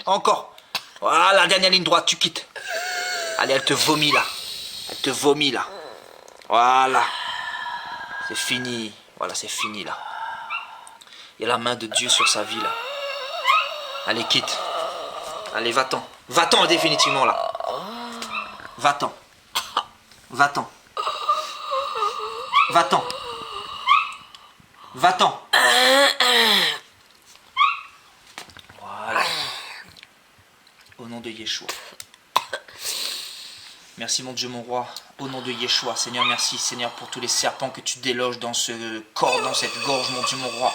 Encore. Voilà, dernière ligne droite, tu quittes. Allez, elle te vomit là. Elle te vomit là. Voilà. C'est fini. Voilà, c'est fini là. Il y a la main de Dieu sur sa vie là. Allez, quitte. Allez, va-t'en. Va-t'en définitivement là. Va-t'en. Va-t'en. Va-t'en. Va-t'en. Voilà. Au nom de Yeshua. Merci mon Dieu, mon roi. Au nom de Yeshua, Seigneur, merci Seigneur pour tous les serpents que tu déloges dans ce corps, dans cette gorge, mon Dieu, mon roi.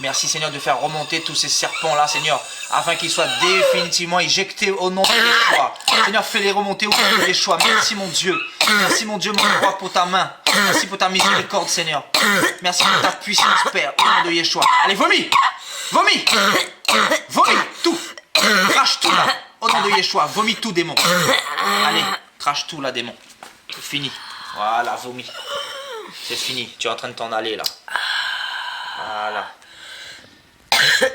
Merci Seigneur de faire remonter tous ces serpents-là, Seigneur, afin qu'ils soient définitivement éjectés au nom de Yeshua. Seigneur, fais-les remonter au nom de Yeshua. Merci mon Dieu, mon roi, pour ta main. Merci pour ta miséricorde, Seigneur. Merci pour ta puissance, Père, au nom de Yeshua. Allez, vomis. Vomis. Vomis, tout. Crache tout là, au nom de Yeshua. Vomis tout, démon. Allez, crache tout là, démon. C'est fini. Voilà, vomis. C'est fini. Tu es en train de t'en aller là. Voilà.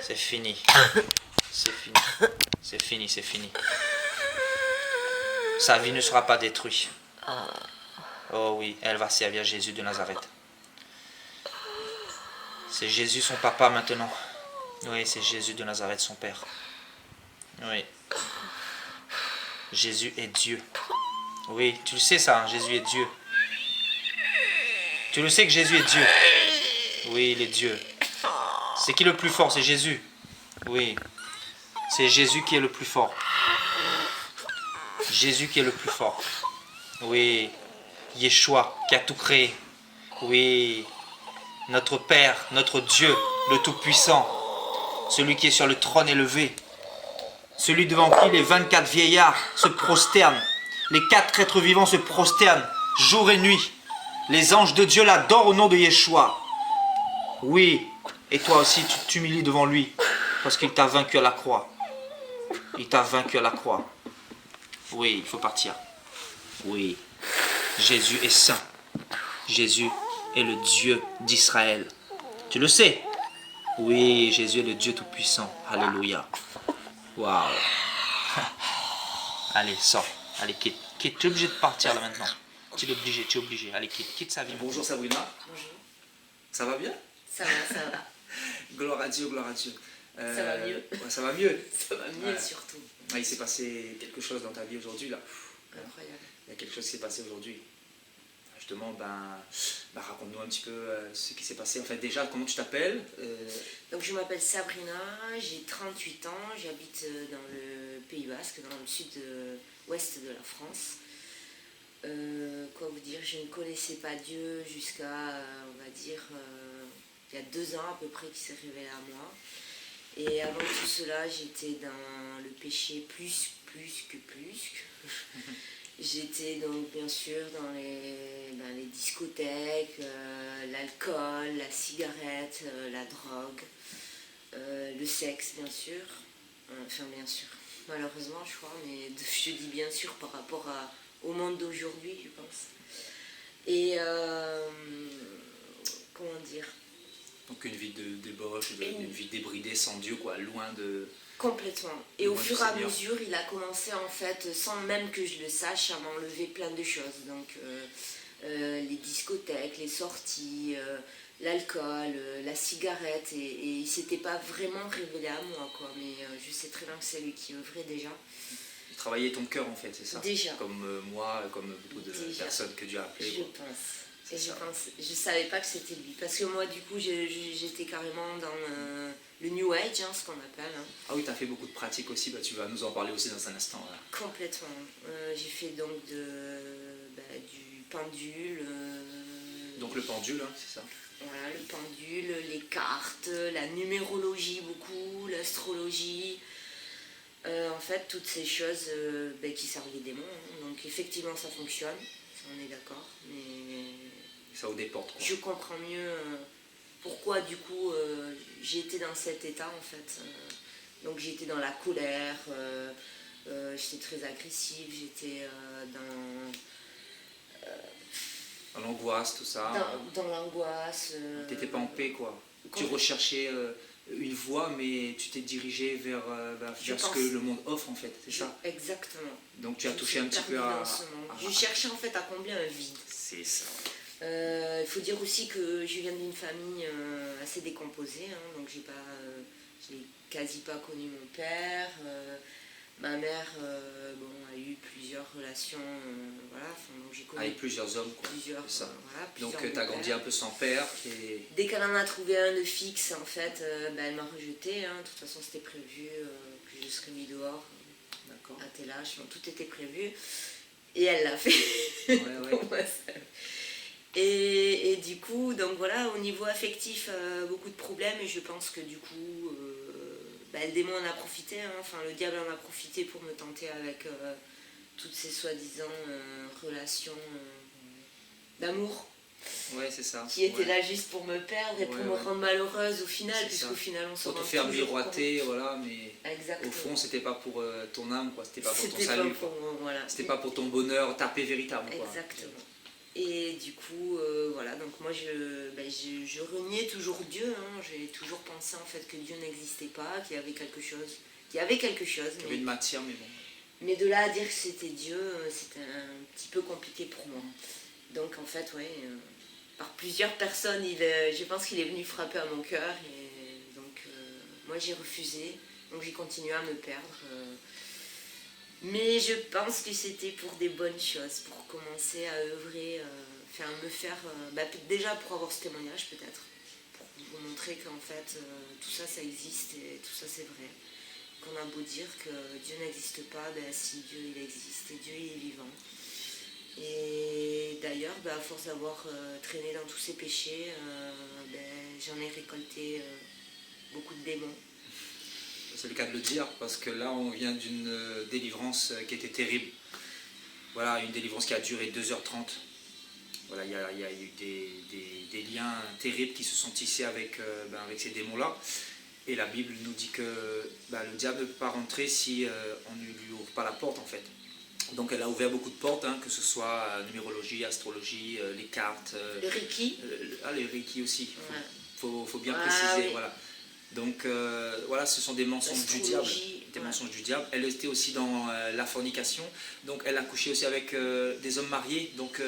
C'est fini. C'est fini. C'est fini, c'est fini. Sa vie ne sera pas détruite. Oh oui, elle va servir Jésus de Nazareth. C'est Jésus son papa maintenant. Oui, c'est Jésus de Nazareth son père. Oui. Jésus est Dieu. Oui, tu le sais ça, hein, Jésus est Dieu. Tu le sais que Jésus est Dieu. Oui, il est Dieu. C'est qui le plus fort? C'est Jésus. Oui. C'est Jésus qui est le plus fort. Jésus qui est le plus fort. Oui. Yeshua qui a tout créé. Oui. Notre Père, notre Dieu, le Tout-Puissant. Celui qui est sur le trône élevé. Celui devant qui les 24 vieillards se prosternent. Les 4 êtres vivants se prosternent jour et nuit. Les anges de Dieu l'adorent au nom de Yeshua. Oui. Et toi aussi, tu t'humilies devant lui. Parce qu'il t'a vaincu à la croix. Il t'a vaincu à la croix. Oui, il faut partir. Oui. Jésus est saint. Jésus est le Dieu d'Israël. Tu le sais? Oui, Jésus est le Dieu tout-puissant. Alléluia. Waouh. Allez, sors. Allez, quitte. Quitte. Tu es obligé de partir là maintenant. Tu es obligé, tu es obligé. Allez, quitte. Quitte sa vie. Bonjour Sabrina. Bonjour. Ça va bien? Ça va, ça va. Gloire à Dieu, gloire à Dieu. Ça va mieux. Ouais, ça va mieux. Ça va mieux surtout. Ah, il s'est passé quelque chose dans ta vie aujourd'hui là. Incroyable. Il y a quelque chose qui s'est passé aujourd'hui. Justement, raconte-nous un petit peu ce qui s'est passé. En fait, déjà, comment tu t'appelles? Donc, je m'appelle Sabrina, j'ai 38 ans, j'habite dans le Pays Basque, dans le sud-ouest de la France. Quoi vous dire, je ne connaissais pas Dieu jusqu'à, on va dire, il y a 2 ans à peu près qu'il s'est révélé à moi. Et avant tout cela, j'étais dans le péché plus que. J'étais donc bien sûr dans les discothèques, l'alcool, la cigarette, la drogue, le sexe bien sûr. Enfin bien sûr, malheureusement je crois, mais je dis bien sûr par rapport au monde d'aujourd'hui je pense. Et comment dire? Donc une vie de débauche, une vie débridée sans Dieu, quoi, loin de... Complètement. Et au fur et à mesure, il a commencé en fait, sans même que je le sache, à m'enlever plein de choses. Donc les discothèques, les sorties, l'alcool, la cigarette. Et il ne s'était pas vraiment révélé à moi, quoi. Mais je sais très bien que c'est lui qui œuvrait déjà. Il travaillait ton cœur en fait, c'est ça? Déjà. Comme moi, comme beaucoup de personnes que Dieu a appelées. Je pense. Et je savais pas que c'était lui. Parce que moi, du coup, j'étais carrément dans le New Age, hein, ce qu'on appelle. Hein. Ah oui, tu as fait beaucoup de pratiques aussi, tu vas nous en parler aussi dans un instant. Là. Complètement. J'ai fait donc du pendule. Donc le pendule, hein, c'est ça? Voilà, le pendule, les cartes, la numérologie beaucoup, l'astrologie. En fait, toutes ces choses qui servent les démons. Hein. Donc effectivement, ça fonctionne. On est d'accord, mais ça vous déporte. Quoi. Je comprends mieux pourquoi du coup j'étais dans cet état en fait. Donc j'étais dans la colère, j'étais très agressive, j'étais dans l'angoisse, tout ça. Dans l'angoisse. T'étais pas en paix quoi. Tu recherchais une voie, mais tu t'es dirigé vers, vers ce que le monde offre en fait, c'est ça? Exactement. Donc tu as touché un petit peu Je cherchais en fait à combler un vide. C'est ça. Il faut dire aussi que je viens d'une famille assez décomposée, hein, donc j'ai quasi pas connu mon père. Ma mère a eu plusieurs relations, voilà, donc j'ai connu avec plusieurs hommes, quoi. Plusieurs, ça. Plusieurs donc tu as grandi un peu sans père. Et... Dès qu'elle en a trouvé un de fixe, en fait, elle m'a rejeté. Hein. De toute façon, c'était prévu que je serais mis dehors à tel âge. Donc, tout était prévu. Et elle l'a fait. Ouais. Et du coup, donc voilà, au niveau affectif, beaucoup de problèmes. Et je pense que du coup, le démon en a profité. Hein. Enfin, le diable en a profité pour me tenter avec toutes ces soi-disant relations d'amour. Ouais, c'est ça. Qui était là juste pour me perdre et pour me rendre malheureuse au final, puisqu'au final on se rend pour te faire miroiter, voilà, mais exactement. Au fond c'était pas pour ton âme, quoi, c'était pas pour ton C'était salut, pas pour moi, voilà. C'était pas pour ton bonheur, ta paix véritable, quoi. Exactement. Et du coup, voilà, donc moi je reniais toujours Dieu, hein. J'ai toujours pensé en fait que Dieu n'existait pas, qu'il y avait quelque chose. Il y avait une matière, mais bon. Mais de là à dire que c'était Dieu, c'était un petit peu compliqué pour moi. Donc en fait, par plusieurs personnes, je pense qu'il est venu frapper à mon cœur. Et donc moi j'ai refusé, donc j'ai continué à me perdre. Mais je pense que c'était pour des bonnes choses, pour commencer à œuvrer, déjà pour avoir ce témoignage peut-être, pour vous montrer qu'en fait tout ça, ça existe et tout ça c'est vrai. Qu'on a beau dire que Dieu n'existe pas, si Dieu il existe et Dieu il est vivant. Et d'ailleurs, à force d'avoir traîné dans tous ces péchés, j'en ai récolté beaucoup de démons. C'est le cas de le dire, parce que là on vient d'une délivrance qui était terrible. Voilà, une délivrance qui a duré 2h30. Voilà, il y a eu des liens terribles qui se sont tissés avec ces démons-là. Et la Bible nous dit que le diable ne peut pas rentrer si on ne lui ouvre pas la porte en fait. Donc elle a ouvert beaucoup de portes, hein, que ce soit numérologie, astrologie, les cartes. Le Reiki. Le Reiki aussi, faut bien préciser. Oui. Voilà. Donc voilà, ce sont des mensonges du diable. Mensonges du diable. Elle était aussi dans la fornication, donc elle a couché aussi avec des hommes mariés. Donc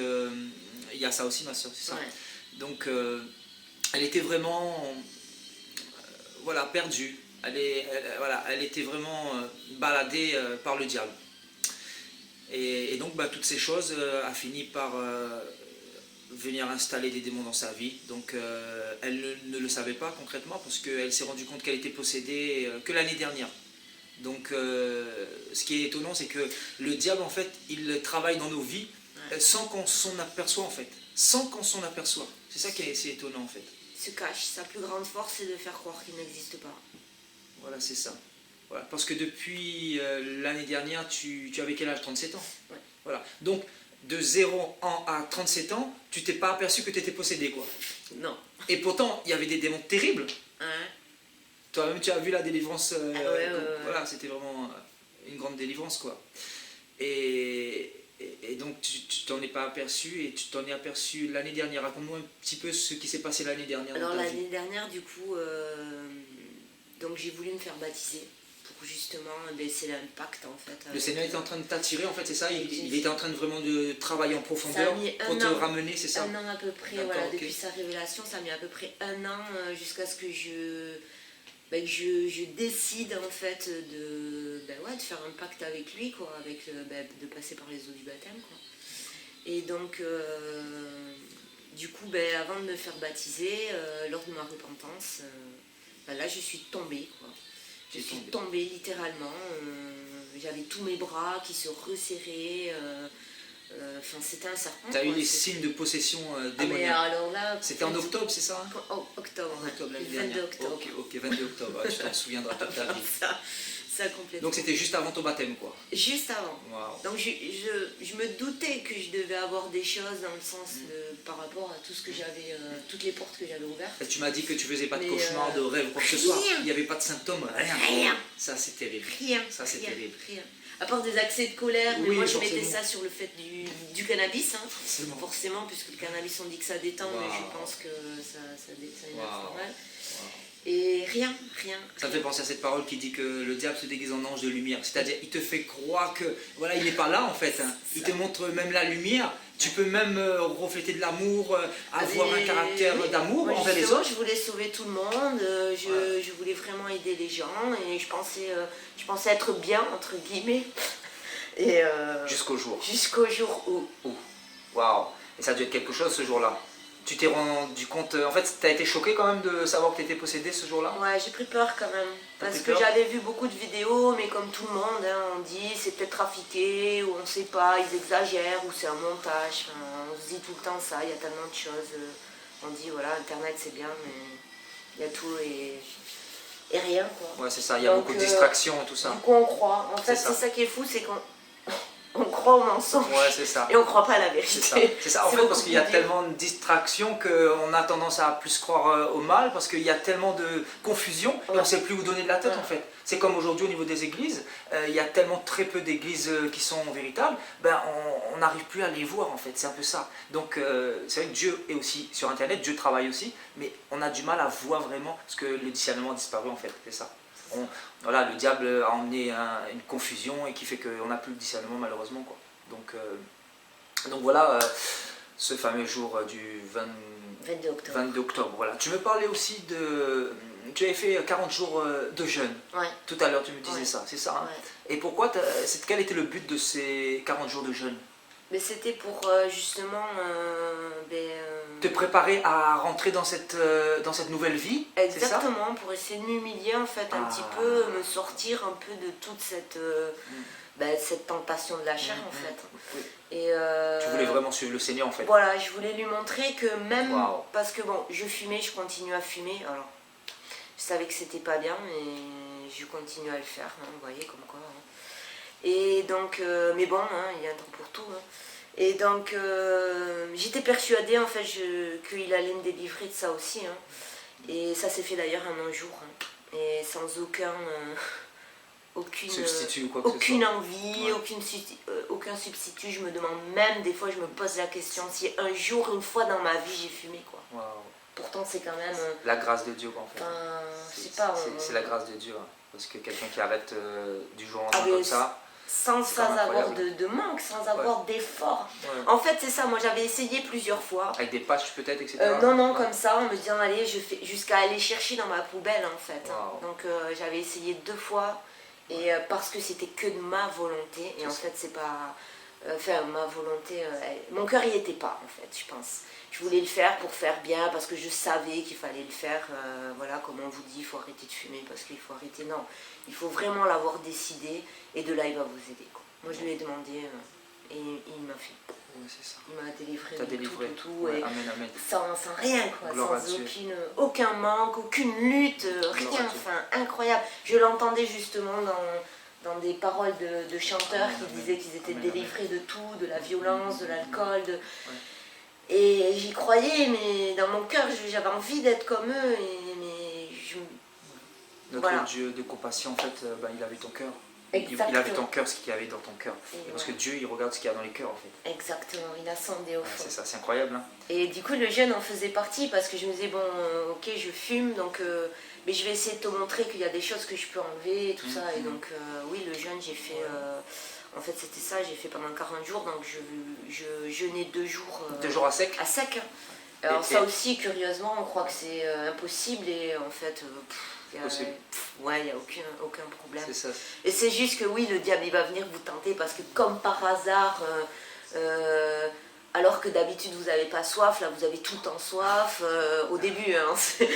il y a ça aussi, ma soeur, c'est ça. Ouais. Donc elle était vraiment perdue. Elle était vraiment baladée par le diable. Et donc toutes ces choses a fini par venir installer des démons dans sa vie. Donc elle ne le savait pas concrètement parce qu'elle s'est rendue compte qu'elle était possédée que l'année dernière. Donc ce qui est étonnant, c'est que le diable en fait il travaille dans nos vies sans qu'on s'en aperçoive en fait. Sans qu'on s'en aperçoive. C'est ça qui est étonnant en fait. Il se cache. Sa plus grande force c'est de faire croire qu'il n'existe pas. Voilà, c'est ça. Voilà, parce que depuis l'année dernière, tu avais quel âge? 37 ans. Ouais. Voilà. Donc, de 0 ans à 37 ans, tu t'es pas aperçu que tu étais possédé, quoi. Non. Et pourtant, il y avait des démons terribles. Hein? Toi-même, tu as vu la délivrance. Voilà, c'était vraiment une grande délivrance, quoi. Et donc, tu t'en es pas aperçu, et tu t'en es aperçu l'année dernière. Raconte-moi un petit peu ce qui s'est passé l'année dernière. Alors, l'année dernière, du coup, donc j'ai voulu me faire baptiser. Pour justement baisser l'impact en fait. Le Seigneur était en train de t'attirer en fait, c'est ça? Il était en train de vraiment de travailler en profondeur pour te ramener, c'est ça? Un an à peu près, voilà, depuis sa révélation, ça a mis à peu près un an jusqu'à ce que je décide en fait de faire un pacte avec lui, quoi, de passer par les eaux du baptême, quoi. Et donc du coup avant de me faire baptiser, lors de ma repentance, là je suis tombée, quoi. Je suis tombée littéralement, j'avais tous mes bras qui se resserraient, c'était un serpent. Tu as eu des signes de possession démoniaque. C'était en octobre, c'est ça? Octobre, le 22 octobre. Ok, 22 octobre, tu t'en souviendras toute ta vie. Ça complètement. Donc c'était juste avant ton baptême, quoi? Juste avant. Wow. Donc je me doutais que je devais avoir des choses dans le sens par rapport à tout ce que j'avais, toutes les portes que j'avais ouvertes. Et tu m'as dit que tu faisais pas de cauchemars, de rêves, quoi que ce soit. Il n'y avait pas de symptômes, rien. Ça c'est terrible. Rien. À part des accès de colère, mais moi je mettais ça sur le fait du cannabis, hein. Forcément, puisque le cannabis on dit que ça détend, mais je pense que ça énerve pas mal. Et Rien, rien. Ça me fait penser à cette parole qui dit que le diable se déguise en ange de lumière. C'est-à-dire, il te fait croire que, voilà, il n'est pas là en fait. Hein. Il te montre même la lumière. Tu peux même refléter de l'amour, avoir un caractère d'amour envers les autres. Je voulais sauver tout le monde, je voulais vraiment aider les gens et je pensais être bien, entre guillemets. Et jusqu'au jour. Jusqu'au jour où. Waouh. Et ça a dû être quelque chose ce jour-là. Tu t'es rendu compte, en fait, tu as été choqué quand même de savoir que tu étais possédé ce jour-là? Ouais, j'ai pris peur quand même. Parce que j'avais vu beaucoup de vidéos, mais comme tout le monde, hein, on dit c'est peut-être trafiqué, ou on sait pas, ils exagèrent, ou c'est un montage. Enfin, on se dit tout le temps ça, il y a tellement de choses. On dit voilà, Internet c'est bien, mais il y a tout et rien quoi. Ouais, c'est ça, il y a beaucoup de distractions et tout ça. Du coup, on croit. En fait, c'est ça qui est fou, c'est qu'on. On croit au mensonge. Ouais, c'est ça. Et on croit pas à la vérité. C'est ça. En fait, parce qu'il y a tellement de distractions qu'on a tendance à plus croire au mal, parce qu'il y a tellement de confusion et on ne sait plus où donner de la tête en fait. C'est comme aujourd'hui au niveau des églises, il y a tellement très peu d'églises qui sont véritables, ben on n'arrive plus à les voir en fait, c'est un peu ça. Donc c'est vrai que Dieu est aussi sur Internet, Dieu travaille aussi, mais on a du mal à voir vraiment parce que le discernement a disparu en fait, c'est ça. Voilà, le diable a emmené une confusion et qui fait qu'on n'a plus le discernement malheureusement quoi. Donc voilà ce fameux jour du 22 octobre. Voilà. Tu me parlais aussi de... Tu avais fait 40 jours de jeûne. Ouais. Tout à l'heure tu me disais ça, c'est ça hein? Ouais. Et pourquoi quel était le but de ces 40 jours de jeûne? Mais c'était pour justement te préparer à rentrer dans cette nouvelle vie. Exactement, pour essayer de m'humilier en fait un petit peu, me sortir un peu de toute cette tentation de la chair en fait. Oui. Et tu voulais vraiment suivre le Seigneur en fait. Voilà, je voulais lui montrer que même, parce que bon, je fumais, je continue à fumer, alors je savais que c'était pas bien, mais je continue à le faire, hein, vous voyez comme quoi. Hein. Et donc, mais bon, hein, il y a un temps pour tout. Hein. Et donc, j'étais persuadée en fait qu'il allait me délivrer de ça aussi. Hein. Et ça s'est fait d'ailleurs en un jour. Hein. Et sans aucune substitut ou quoi aucune envie, aucun substitut. Je me demande même, des fois, je me pose la question si un jour, une fois dans ma vie, j'ai fumé quoi. Wow. Pourtant, c'est quand même... la grâce de Dieu en fait. C'est la grâce de Dieu. Hein. Parce que quelqu'un qui arrête du jour au lendemain comme ça... Sans avoir de manque, sans avoir d'effort. Ouais. En fait, c'est ça, moi j'avais essayé plusieurs fois. Avec des patchs peut-être, etc. Non, comme ça, en me disant, allez, je fais jusqu'à aller chercher dans ma poubelle en fait. Wow. Donc j'avais essayé 2 fois, et parce que c'était que de ma volonté, et en fait, c'est pas. Enfin, ma volonté, mon cœur y était pas en fait, je pense. Je voulais le faire pour faire bien, parce que je savais qu'il fallait le faire. Voilà, comme on vous dit, il faut arrêter de fumer, parce qu'il faut arrêter. Non, il faut vraiment l'avoir décidé, et de là, il va vous aider. Quoi. Moi, je lui ai demandé, et il m'a fait. Oui, c'est ça. Il m'a délivré de tout. Ouais, et amen. sans rien, quoi, sans aucun manque, aucune lutte, rien, enfin, incroyable. Je l'entendais justement dans des paroles de chanteurs qui disaient qu'ils étaient délivrés de tout, de la violence, de l'alcool, Et j'y croyais, mais dans mon cœur, j'avais envie d'être comme eux. Notre Dieu de compassion, en fait, il a vu ton cœur. Exactement. Il a vu ton cœur, ce qu'il y avait dans ton cœur. Parce que Dieu, il regarde ce qu'il y a dans les cœurs, en fait. Exactement, il a sondé au fond. C'est ça, c'est incroyable. Hein. Et du coup, le jeûne en faisait partie, parce que je me disais, bon, ok, je fume, donc, mais je vais essayer de te montrer qu'il y a des choses que je peux enlever et tout ça. Et donc, oui, le jeûne, j'ai fait... En fait, c'était ça, j'ai fait pendant 40 jours, donc je jeûnais 2 jours... 2 jours à sec. À sec. Alors ça aussi, curieusement, on croit que c'est impossible, et en fait, il n'y a aucun problème. C'est ça. Et c'est juste que oui, le diable, il va venir vous tenter, parce que comme par hasard, alors que d'habitude, vous n'avez pas soif, là, vous avez tout le temps soif, au début. Hein, en fait,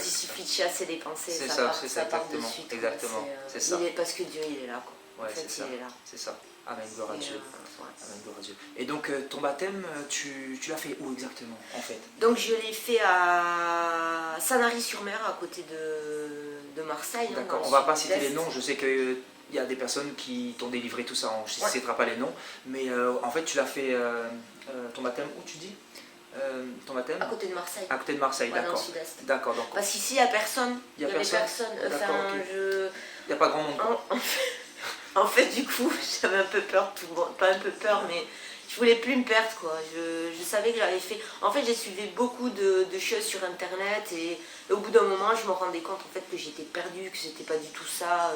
il suffit de chasser les pensées, ça part de suite. Exactement, c'est ça. Parce que Dieu, il est là, quoi. Ouais, en fait, il est là. C'est ça. Amen, gloire à Dieu. Amen, gloire à Dieu. Et donc, ton baptême, tu l'as fait où exactement, en fait? Donc, je l'ai fait à Sanary-sur-Mer, à côté de Marseille. D'accord, on ne va pas citer les noms, je sais qu'il y a des personnes qui t'ont délivré tout ça, on ne citera pas les noms, mais en fait, tu l'as fait, ton baptême, où tu dis ton baptême? À côté de Marseille. À côté de Marseille, d'accord. Dans le sud-est. D'accord, donc. Parce qu'ici, il n'y a personne. Il n'y a personne. Enfin, il n'y a pas grand monde. En fait, du coup, j'avais un peu peur, pas un peu peur, mais je voulais plus me perdre, quoi. Je savais que j'avais fait... En fait, j'ai suivi beaucoup de choses sur Internet et au bout d'un moment, je me rendais compte en fait que j'étais perdue, que c'était pas du tout ça.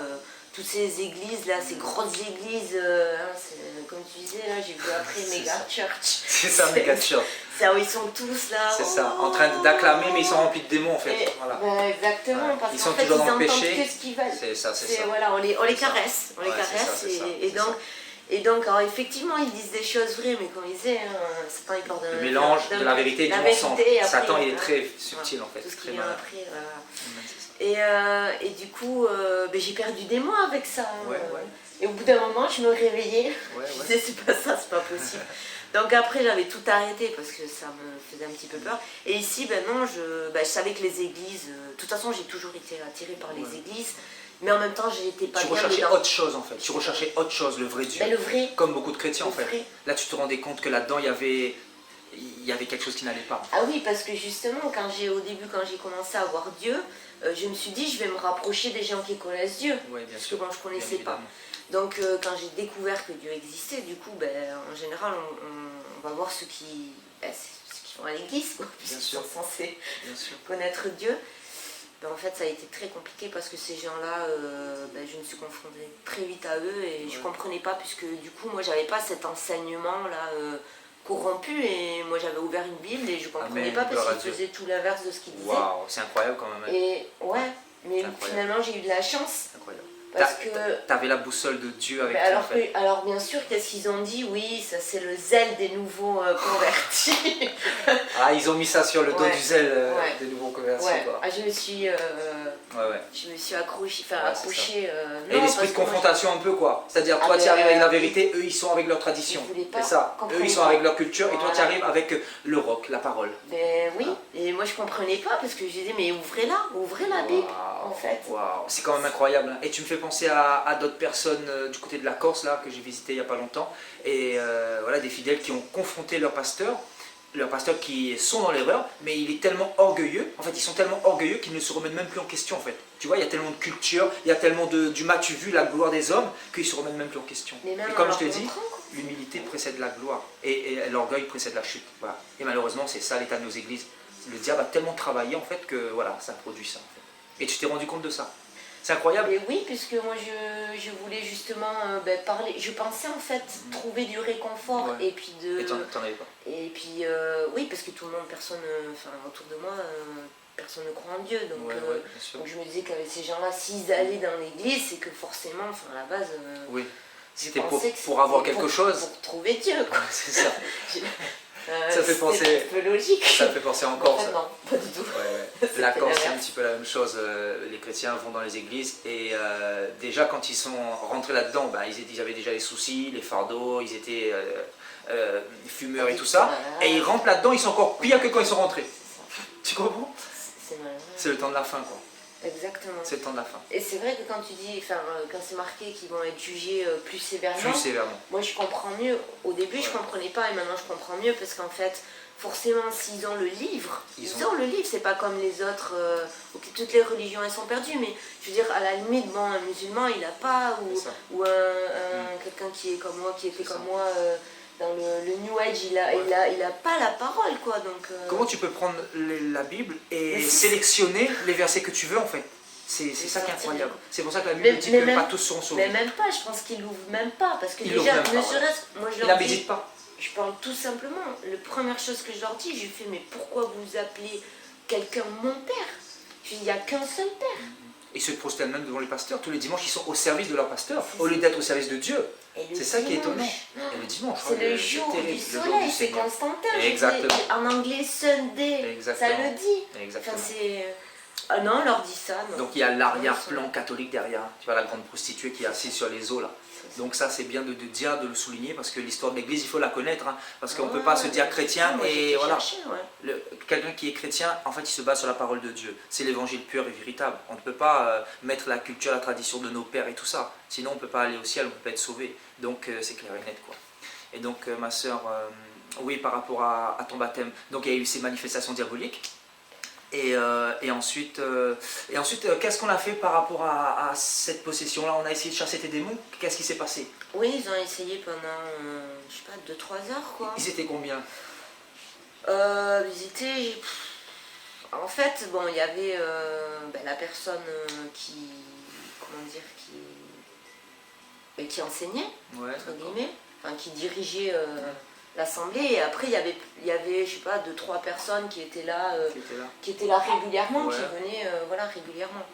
Toutes ces églises là, ces grosses églises, comme tu disais là, j'ai vu après Mega Church. C'est ça, Mega Church. C'est où ils sont tous là. C'est ça, en train d'acclamer, mais ils sont remplis de démons en fait. Et, Voilà. ben, exactement, Ouais. parce Ils qu'en sont fait, toujours ils dans le entendent péché. que ce qu'ils veulent. C'est ça, c'est ça. Voilà, on les C'est ça. caresse, on les Ouais, c'est ça, caresse, c'est ça, et c'est donc. ça. Et donc, alors, effectivement, ils disent des choses vraies, mais comme ils disaient, Satan, il part d'un... Le mélange de la vérité et du mensonge. et après, Satan, il est voilà. très subtil en fait. Tout ce qui très vient malin. après, voilà. C'est ça. Et du coup, ben, j'ai perdu des mois avec ça. Ouais, ouais. Et au bout d'un moment, je me réveillais. Ouais, Je ouais. disais, c'est pas ça, c'est pas possible. Donc après, j'avais tout arrêté parce que ça me faisait un petit peu peur. Et ici, ben non, je savais que les églises... de toute façon, j'ai toujours été attirée par les Ouais. églises. Mais en même temps, j'étais pas Tu bien recherchais dedans. autre chose en fait. Tu recherchais autre chose, le vrai Dieu. Ben, le vrai. Comme beaucoup de chrétiens en Le fait. vrai. Là, tu te rendais compte que là-dedans, il y avait quelque chose qui n'allait pas. Ah oui, parce que justement, au début, quand j'ai commencé à voir Dieu, je me suis dit, je vais me rapprocher des gens qui connaissent Dieu. Oui, bien Parce que sûr. bon, je connaissais Bien pas. évidemment. Donc quand j'ai découvert que Dieu existait, du coup, ben, en général, on va voir ceux qui vont à l'église, quoi, puisqu'ils sûr. sont censés Bien sûr. connaître Dieu. Ben, en fait, ça a été très compliqué parce que ces gens-là, je me suis confrontée très vite à eux et je Ouais. comprenais pas, puisque du coup, moi, j'avais pas cet enseignement-là corrompu et moi, j'avais ouvert une Bible et je comprenais Amen, pas gloire à parce qu'ils Dieu. faisaient tout l'inverse de ce qu'ils disaient. Waouh, c'est incroyable quand même. Et ouais, mais C'est incroyable. finalement, j'ai eu de la chance C'est incroyable. parce que... T'avais la boussole de Dieu avec Mais toi en alors, fait. alors bien sûr, qu'est-ce qu'ils ont dit? Oui, ça c'est le zèle des nouveaux convertis. Ah, ils ont mis ça sur le dos Ouais. du zèle Ouais. des nouveaux convertis Ouais, quoi. ah, je me suis accrochée, Ouais, c'est accrochée. Et l'esprit de confrontation un peu quoi. C'est-à-dire toi tu arrives avec la vérité, eux ils sont avec leur tradition. Ils voulaient pas C'est ça. comprendre. Eux ils sont avec leur culture et toi tu Voilà. arrives avec le rock, la parole. Ben oui, Voilà. et moi je comprenais pas parce que je disais, mais ouvrez la Bible en fait. Waouh, c'est quand même incroyable. Hein. Et tu me fais penser à d'autres personnes du côté de la Corse là que j'ai visité il y a pas longtemps et voilà des fidèles qui ont confronté leur pasteur qui sont dans l'erreur, mais il est tellement orgueilleux, en fait ils sont tellement orgueilleux qu'ils ne se remettent même plus en question en fait. Tu vois, il y a tellement de culture, il y a tellement du m'as-tu vu, la gloire des hommes, qu'ils se remettent même plus en question. Mais même Et en comme leur je te dis, montrant, quoi. l'humilité précède la gloire et l'orgueil précède la chute. Voilà. Et malheureusement c'est ça l'état de nos églises. Le diable a tellement travaillé en fait que voilà, ça produit ça en fait. Et tu t'es rendu compte de ça. C'est incroyable. Mais oui, puisque moi je voulais justement parler, je pensais en fait trouver du réconfort Ouais. et puis de... Et t'en avais pas. Et puis, oui, parce que tout le monde, personne, autour de moi, personne ne croit en Dieu. Donc, Ouais, ouais, bien sûr. donc je me disais qu'avec ces gens-là, s'ils allaient dans l'église, c'est que forcément, à la base, Oui. je C'était pensais que pour avoir c'était quelque chose. Pour trouver Dieu, quoi. C'est ça. Ça fait penser- un petit peu logique. Ça me fait penser En encore fait, ça. non, pas du tout. Ouais. La C'était Corse, c'est un l'inverse. petit peu la même chose. Les chrétiens vont dans les églises et déjà quand ils sont rentrés là-dedans, ils avaient déjà les soucis, les fardeaux, ils étaient fumeurs et tout ça. Et ils rentrent là-dedans, ils sont encore pires que quand ils sont rentrés. Tu comprends? C'est malin. C'est le temps de la fin, quoi. Exactement. C'est le temps de la fin. Et c'est vrai que quand tu dis, quand c'est marqué qu'ils vont être jugés plus sévèrement, Plus sévèrement. moi je comprends mieux. Au début je Ouais. comprenais pas et maintenant je comprends mieux parce qu'en fait, forcément s'ils ont le livre, Ils ont le livre, c'est pas comme les autres, ok, toutes les religions elles sont perdues, mais je veux dire à la limite, bon, un musulman il a pas, C'est ça. ou quelqu'un qui est comme moi, qui était C'est comme ça. moi dans le New Age, il a pas la parole quoi. Donc, Comment tu peux prendre la Bible et Mais c'est- sélectionner les versets que tu veux en fait? C'est C'est ça qui est sorti, incroyable. quoi. C'est pour ça que la Bible dit mais que même- pas tous seront sauvés. Mais même pas, je pense qu'il l'ouvre même pas parce que Il déjà, l'ouvre même ne pas, ouais. serait-ce, moi je Il leur la dis, médite pas. je parle tout simplement, la première chose que je leur dis, je fais mais pourquoi vous appelez quelqu'un mon père? Je dis, il n'y a qu'un seul père. Ils se prosternent même devant les pasteurs. Tous les dimanches, ils sont au service de leur pasteur, C'est au lieu ça. d'être au service de Dieu. Et le C'est ça qui est étonnant. dimanche, Et le dimanche, c'est ouais, le jour terrible, du le jour soleil, du c'est Seigneur. Constantin. je Exactement. dis, en anglais, Sunday, Exactement. ça le dit. Exactement. Enfin, c'est... Ah non, on leur dit ça. Non. Donc il y a l'arrière-plan catholique derrière. Tu vois la grande prostituée qui est assise sur les eaux là. Donc ça c'est bien de dire, de le souligner parce que l'histoire de l'église il faut la connaître. Hein, parce qu'on ne peut pas se dire chrétien Moi, j'ai et été voilà. chercher, ouais. Quelqu'un qui est chrétien, en fait, il se base sur la parole de Dieu. C'est l'évangile pur et véritable. On ne peut pas mettre la culture, la tradition de nos pères et tout ça. Sinon, on ne peut pas aller au ciel, on ne peut pas être sauvé. Donc, c'est clair et net, quoi. Et donc, ma sœur, oui, par rapport à ton baptême, donc il y a eu ces manifestations diaboliques. Et ensuite, qu'est-ce qu'on a fait par rapport à cette possession-là? On a essayé de chasser tes démons. Qu'est-ce qui s'est passé? Oui, ils ont essayé pendant, je sais pas, 2-3 heures quoi. Ils étaient combien? Ils étaient... En fait, bon, il y avait la personne qui... Comment dire, qui enseignait, Ouais, entre d'accord. guillemets, enfin qui dirigeait l'assemblée. Et après, il y avait, je sais pas, 2-3 personnes qui étaient là, Qui était là? régulièrement, Ouais. qui venaient voilà, régulièrement.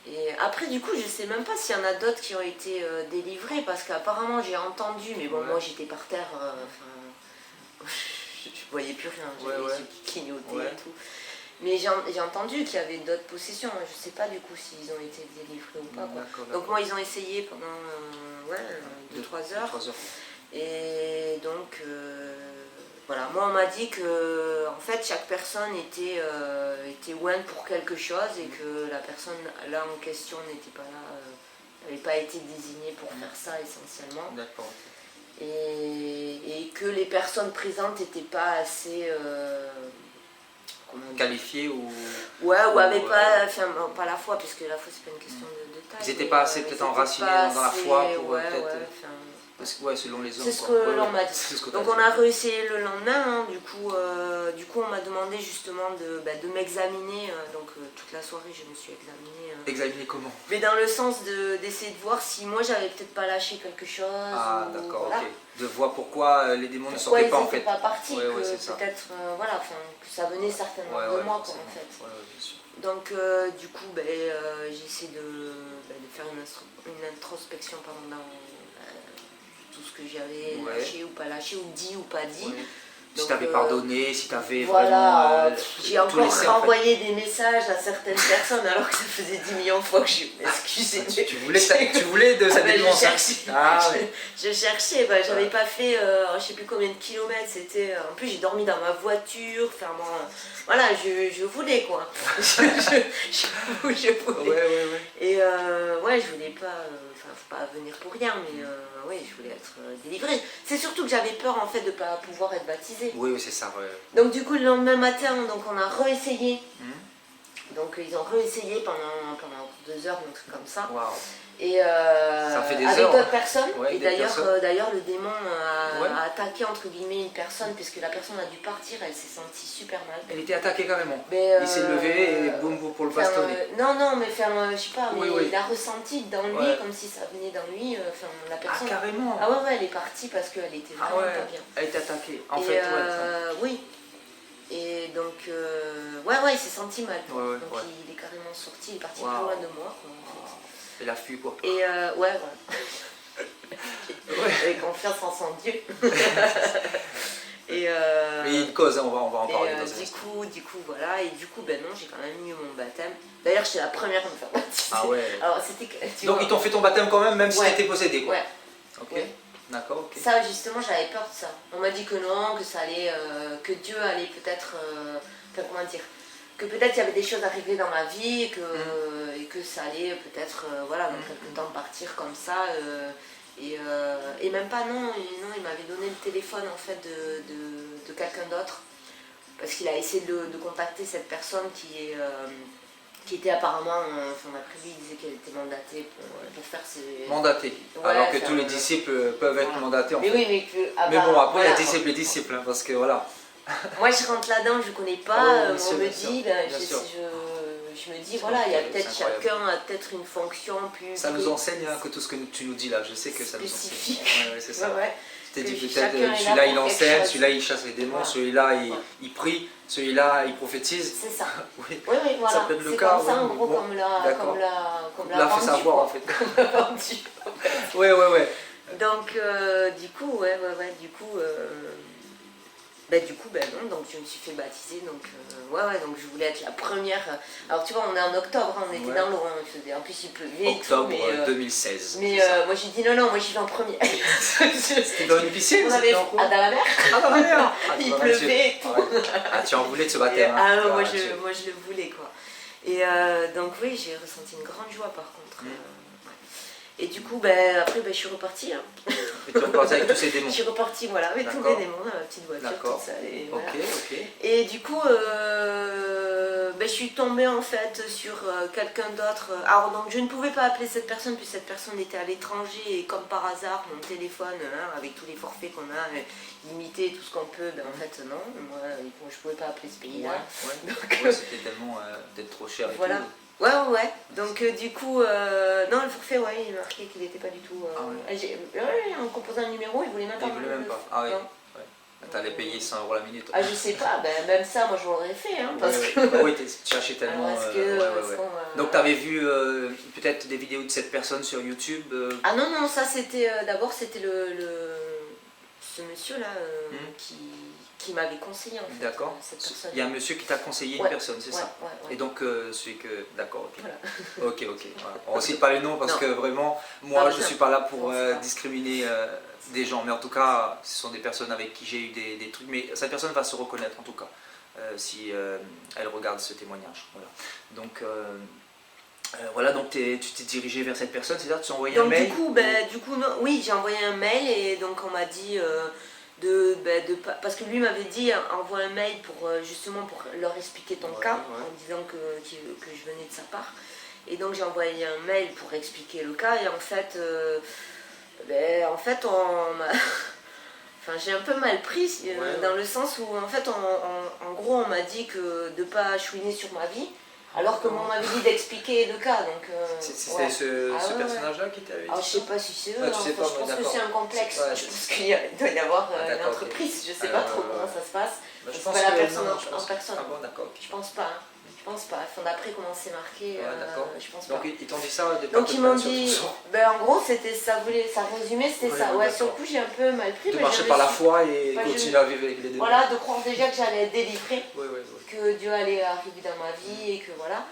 Et après, du coup, je sais même pas s'il y en a d'autres qui ont été délivrés, parce qu'apparemment, j'ai entendu, mais bon, Ouais. moi, j'étais par terre, enfin, je voyais plus rien, j'avais Ouais, les ouais. yeux qui clignotaient Ouais. et tout. Mais j'ai entendu qu'il y avait d'autres possessions, je sais pas du coup s'ils ont été délivrés ou pas, quoi. D'accord, Donc moi, ils ont essayé pendant 2-3 heures. 3 heures. Et donc, voilà, moi on m'a dit que en fait chaque personne était one pour quelque chose et que la personne là en question n'était pas là, n'avait pas été désignée pour faire ça essentiellement. D'accord. Et que les personnes présentes n'étaient pas assez... comment dire, Qualifiés ou... ouais, ou avaient Ouais. pas, enfin, bon, pas la foi, puisque la foi c'est pas une question de taille. Ils n'étaient mais, pas assez peut-être ils étaient enracinés pas dans la assez- foi pour ouais, peut-être... enfin, Ouais, selon les hommes. c'est ce quoi. que Ouais, l'on ouais. m'a dit. C'est ce que Donc t'as on dit. a réessayé le lendemain, hein, du coup on m'a demandé justement de m'examiner, toute la soirée je me suis examinée. Examiner comment? Mais dans le sens d'essayer de voir si moi j'avais peut-être pas lâché quelque chose. Ah ou, d'accord, voilà. ok. De voir pourquoi les démons ne Pourquoi sortaient ils pas en n'étaient fait. pas partis, Ouais, ouais, que c'est ça. peut-être que ça venait certainement Ouais, de ouais, moi quoi, forcément. en fait. Ouais, ouais, bien sûr. Donc du coup j'ai essayé de faire une introspection pendant tout ce que j'avais Ouais. lâché ou pas lâché, ou dit ou pas dit. Ouais. Si Donc, t'avais pardonné, si t'avais voilà, vraiment j'ai tout encore laissé, en fait. renvoyé des messages à certaines personnes alors que ça faisait 10 millions de fois que je m'excusais. Tu voulais de cette je délivrance, hein? cherchais, Ah ouais. je cherchais, j'avais pas fait je sais plus combien de kilomètres, c'était en plus j'ai dormi dans ma voiture, enfin bon, voilà, je voulais quoi. je voulais. Ouais. Et je voulais pas, faut pas venir pour rien, mais je voulais être délivrée. C'est surtout que j'avais peur en fait de pas pouvoir être baptisée. Oui, c'est ça, ouais. Donc du coup le lendemain matin, donc on a réessayé. Mhm. Donc ils ont réessayé pendant 2 heures, un truc comme ça. Waouh. Et Ça fait des avec heures. d'autres personnes. Ouais, Et des d'ailleurs, personnes. Le démon Ouais. a attaqué entre guillemets une personne puisque la personne a dû partir, elle s'est sentie super mal. Elle était attaquée carrément. Mais, Il s'est levé et boum boum pour le bastonner. non, mais je sais pas, mais Oui. il a ressenti dans lui Ouais. comme si ça venait dans lui. La Ah personne. carrément. Ah ouais, elle est partie parce qu'elle était Ah vraiment ouais. pas bien. Elle était attaquée. En Et fait, ouais. oui. Et donc, il s'est senti mal. Ouais, ouais, donc ouais. il est carrément sorti, il est parti Wow. plus loin de moi. Quoi, en fait. Elle a fui quoi. Et voilà. Ouais. Avec confiance en son Dieu. Et, Mais une cause, hein, on va en parler et dans un instant. du coup, voilà. Et du coup, non, j'ai quand même eu mon baptême. D'ailleurs, j'étais la première à me faire baptiser. Ah ouais. Alors, c'était. Donc ils t'ont fait ton baptême quand même si Ouais. t'étais possédé quoi. Ouais. Ok. Ouais. D'accord, ok. Ça, justement, j'avais peur de ça. On m'a dit que non, que ça allait, que Dieu allait peut-être, comment dire, que peut-être il y avait des choses à régler dans ma vie et que ça allait peut-être, dans quelques temps partir comme ça. Et même pas, non, il m'avait donné le téléphone en fait de quelqu'un d'autre parce qu'il a essayé de contacter cette personne qui était apparemment, d'après lui, il disait qu'elle était mandatée pour faire ses... Mandaté. Ouais, Alors que faire tous les le- disciples peuvent être Voilà. mandatés en Mais fait. oui, mais que... Mais bon, après voilà. les disciples, hein, parce que voilà. Moi je rentre là-dedans, je connais pas, Ah oui, bien on sûr, me bien sûr, dit, bien je sûr. me dis, voilà, il y a C'est peut-être incroyable. chacun a peut-être une fonction plus... Ça nous enseigne hein, que tout ce que tu nous dis là, je sais que ça nous enseigne. spécifique. Ouais, c'est ça. Ouais. Je t'ai dit Que peut-être chacun est là celui-là il pour quelque enseigne, chose. celui-là il chasse les démons, Voilà. celui-là Ouais. il prie, celui-là il prophétise. C'est ça. Oui. Oui, voilà. Ça peut être le C'est cas, comme ça, en oui, gros, bon, d'accord. comme On l'a fait vendu, savoir quoi. en fait. Comme l'a vendu. Ouais. Donc, du coup, non, donc je me suis fait baptiser, donc donc je voulais être la première. Alors tu vois, on est en octobre, hein, on était Ouais. dans l'eau, hein, en plus il pleuvait et Octobre tout, mais 2016. mais c'est ça. moi j'ai dit non, moi j'y vais en premier. C'était dans une piscine, On c'était avait en quoi dans la mer, Ah dans la mer. Ah, il bah, pleuvait et tout. ouais. Ah tu en voulais de ce Et, baptême. hein. non, moi tu- je le voulais quoi. Et donc oui, j'ai ressenti une grande joie par contre. Ouais. Et du coup, après, je suis repartie. Hein. Et tu es reparti avec tous ces démons. Je suis repartie, voilà, avec tous mes démons, dans ma petite voiture, toute seule. Et, voilà. Ok. Et du coup, je suis tombée en fait sur quelqu'un d'autre. Alors donc je ne pouvais pas appeler cette personne puisque cette personne était à l'étranger et comme par hasard mon téléphone, avec tous les forfaits qu'on a, limité tout ce qu'on peut, en fait non, moi je ne pouvais pas appeler ce pays-là. C'était tellement peut-être trop cher et voilà. tout. Ouais. Donc du coup, non, le forfait, il marquait qu'il n'était pas du tout. En composant un numéro, il voulait même pas. Il voulait même pas. Ah oui. T'allais payer 100 € la minute. Ah, je sais pas, même ça, moi je l'aurais fait. Hein, parce que... oui, tu cherchais tellement. Donc t'avais vu peut-être des vidéos de cette personne sur YouTube Ah non, ça c'était. D'abord, c'était ce monsieur-là qui m'avait conseillé en fait. D'accord. Il y a un monsieur qui t'a conseillé une personne, c'est ça. Et donc celui que. D'accord, ok. Voilà. Ok. Voilà. On ne cite pas les noms parce que vraiment, moi je ne suis pas là pour discriminer des gens. Mais en tout cas, ce sont des personnes avec qui j'ai eu des trucs. Mais cette personne va se reconnaître en tout cas si elle regarde ce témoignage. Voilà. Donc. Donc tu t'es dirigé vers cette personne, c'est-à-dire tu as envoyé un mail. Du coup, non, oui, j'ai envoyé un mail et donc on m'a dit parce que lui m'avait dit envoie un mail pour justement pour leur expliquer ton cas en disant que je venais de sa part. Et donc j'ai envoyé un mail pour expliquer le cas et en fait on m'a enfin j'ai un peu mal pris dans le sens où en fait en gros on m'a dit que de pas chouiner sur ma vie. Alors que on m'avait dit d'expliquer le cas, donc... C'était ce personnage-là qui t'avait dit ça. Je sais pas si c'est eux, je pense que c'est un complexe. Je pense qu'il doit y avoir une entreprise, je sais pas trop comment ça se passe. Je pense pas la personne en personne. Ah bon, d'accord. Je pense pas. Enfin, d'après comment c'est marqué, je pense pas. Donc ils t'ont dit ça donc ils m'ont dit, en gros c'était ça résumait, c'était ça. Sur le coup j'ai un peu mal pris. De marcher par la foi et continuer à vivre avec les démons. Voilà, de croire déjà que j'allais être délivrée, que Dieu allait arriver dans ma vie et que voilà.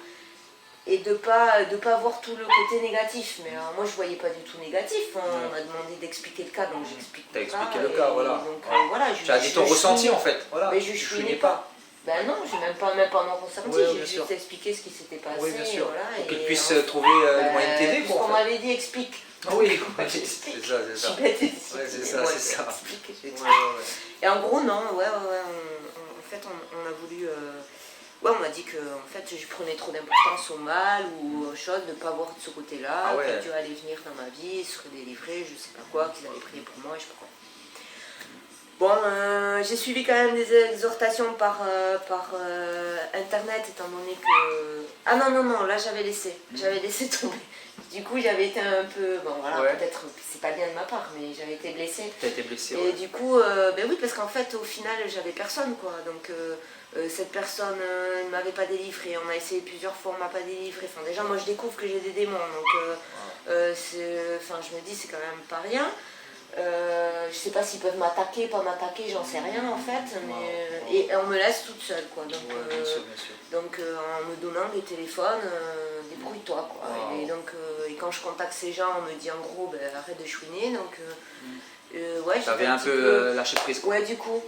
Et de pas voir tout le côté négatif. Mais moi je voyais pas du tout négatif. On m'a demandé d'expliquer le cas, donc j'explique. T'as expliqué le cas, voilà. Donc voilà. Tu as dit ton ressenti en fait. Voilà. Mais je chouinais pas. Ben non, j'ai même pas mon ressenti, j'ai juste expliqué ce qui s'était passé. Oui, bien sûr. Voilà, pour qu'ils puissent trouver le moyen de t'aider. On m'avait dit explique. Oui, c'est ça. C'est ça. Et en gros, non, en fait, on a voulu. On m'a dit que en fait, je prenais trop d'importance au mal ou aux choses, de ne pas voir de ce côté-là, que Dieu allait venir dans ma vie, serait délivré, je sais pas quoi, qu'ils allaient prier pour moi, je sais pas quoi. Bon, j'ai suivi quand même des exhortations par internet, étant donné que... Ah non, là j'avais laissé tomber. Du coup, j'avais été un peu... Bon, voilà, peut-être, c'est pas bien de ma part, mais j'avais été blessée. T'as été blessée, Et du coup, oui, parce qu'en fait, au final, j'avais personne, quoi. Donc, cette personne ne m'avait pas délivré. On a essayé plusieurs fois, on m'a pas délivré. Enfin, déjà, moi, je découvre que j'ai des démons. Donc, je me dis, c'est quand même pas rien. Je sais pas s'ils peuvent m'attaquer, pas m'attaquer, j'en sais rien en fait, mais et on me laisse toute seule quoi. Donc, bien sûr. donc en me donnant des téléphones, débrouille-toi quoi. Et donc quand je contacte ces gens, on me dit en gros arrête de chouiner. Donc t'avais un peu lâché prise quoi. Ouais, du coup.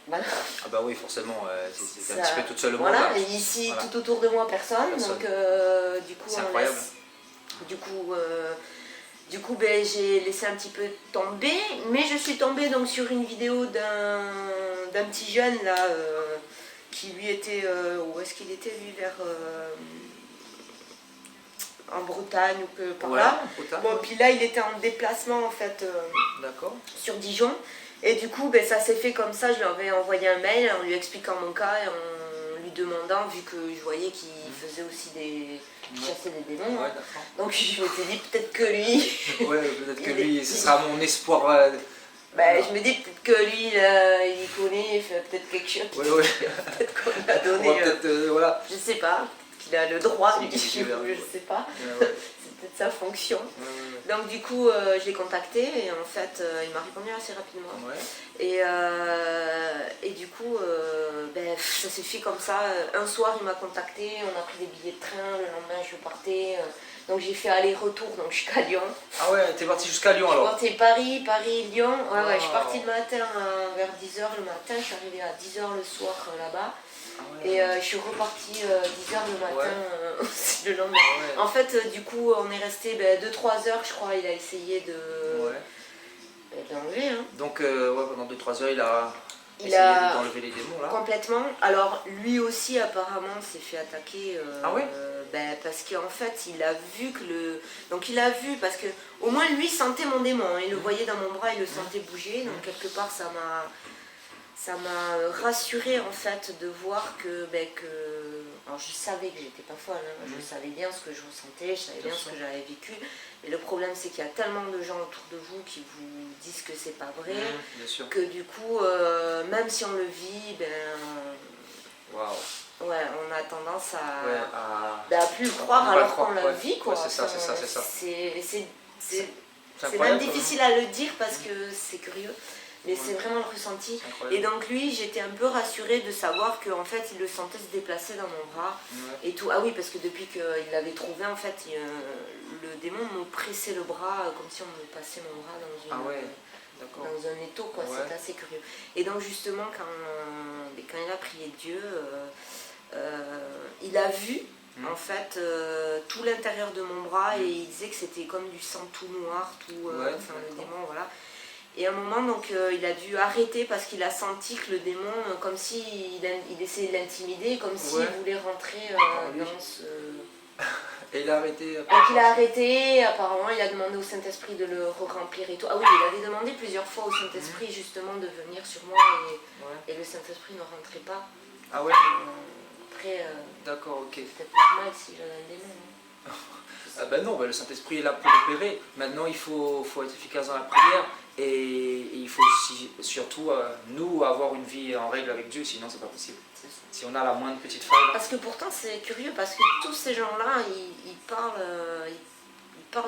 Voilà. Ah bah oui, forcément, c'est un petit peu toute seule au monde. Voilà, et ici tout autour de moi personne. Donc du coup c'est incroyable. Du coup, j'ai laissé un petit peu tomber, mais je suis tombée donc sur une vidéo d'un petit jeune là, qui lui était, où est-ce qu'il était lui, vers en Bretagne ou que par là. Bon, puis là il était en déplacement en fait sur Dijon, et du coup ça s'est fait comme ça. Je lui avais envoyé un mail en lui expliquant mon cas et en lui demandant, vu que je voyais qu'il faisait aussi chasser des démons. Donc je me suis dit peut-être que lui... ce sera mon espoir. Je me dis peut-être que lui, il connaît, il fait peut-être quelque chose. Peut-être qu'on lui a donné... je sais pas, qu'il a le droit, je sais pas. C'est peut-être sa fonction. Donc du coup, je l'ai contacté et en fait, il m'a répondu assez rapidement. Et du coup, ça s'est fait comme ça. Un soir, il m'a contacté, on a pris des billets de train, le lendemain, je partais. Donc j'ai fait aller-retour, donc jusqu'à Lyon. Ah ouais, t'es parti jusqu'à Lyon alors? Je suis partie Paris, Lyon. Je suis partie le matin vers 10h le matin, je suis arrivée à 10h le soir là-bas. Et je suis repartie 10h le matin aussi. le lendemain. Ouais. En fait, du coup, on est resté 2-3 heures, je crois. Il a essayé de l'enlever. Hein. Donc, pendant 2-3 heures, il a Il essayé a d'enlever les démons là. complètement. Alors, lui aussi, apparemment, s'est fait attaquer. Ah ouais. Parce qu'en fait, il a vu que le. Donc, il a vu, parce que au moins lui sentait mon démon. Hein. Il le voyait dans mon bras, il le sentait bouger. Donc, quelque part, ça m'a rassurée en fait de voir que, alors je savais que j'étais pas folle, hein. Je savais bien ce que je ressentais, je savais bien ce que j'avais vécu. Et le problème c'est qu'il y a tellement de gens autour de vous qui vous disent que c'est pas vrai, Bien sûr. que du coup, même si on le vit, Waouh. ouais, on a tendance à, à plus le croire alors qu'on le ouais. vit quoi. Ouais, c'est ça. C'est même incroyable, difficile à le dire parce que c'est curieux. Mais c'est vraiment le ressenti. Et donc lui, j'étais un peu rassurée de savoir qu'en fait, il le sentait se déplacer dans mon bras. Et tout. Ah oui, parce que depuis qu'il l'avait trouvé, en fait, le démon me pressait le bras comme si on me passait mon bras dans un étau. Quoi. C'était assez curieux. Et donc justement, quand il a prié Dieu, il a vu en fait tout l'intérieur de mon bras et il disait que c'était comme du sang tout noir, le démon, voilà. Et à un moment, donc, il a dû arrêter parce qu'il a senti que le démon, comme s'il essayait de l'intimider, comme s'il voulait rentrer dans ce... Et il a arrêté. Donc il a arrêté, apparemment il a demandé au Saint-Esprit de le remplir et tout. Ah oui, il avait demandé plusieurs fois au Saint-Esprit justement de venir sur moi et le Saint-Esprit ne rentrait pas. Ah ouais. Après, d'accord, ok. c'est peut-être normal si j'avais un démon. Hein. Ah ben non, le Saint-Esprit est là pour opérer. Maintenant, il faut être efficace dans la prière et il faut aussi, surtout, nous, avoir une vie en règle avec Dieu, sinon c'est pas possible. Si on a la moindre petite faille. Parce que pourtant, c'est curieux, parce que tous ces gens-là, ils parlent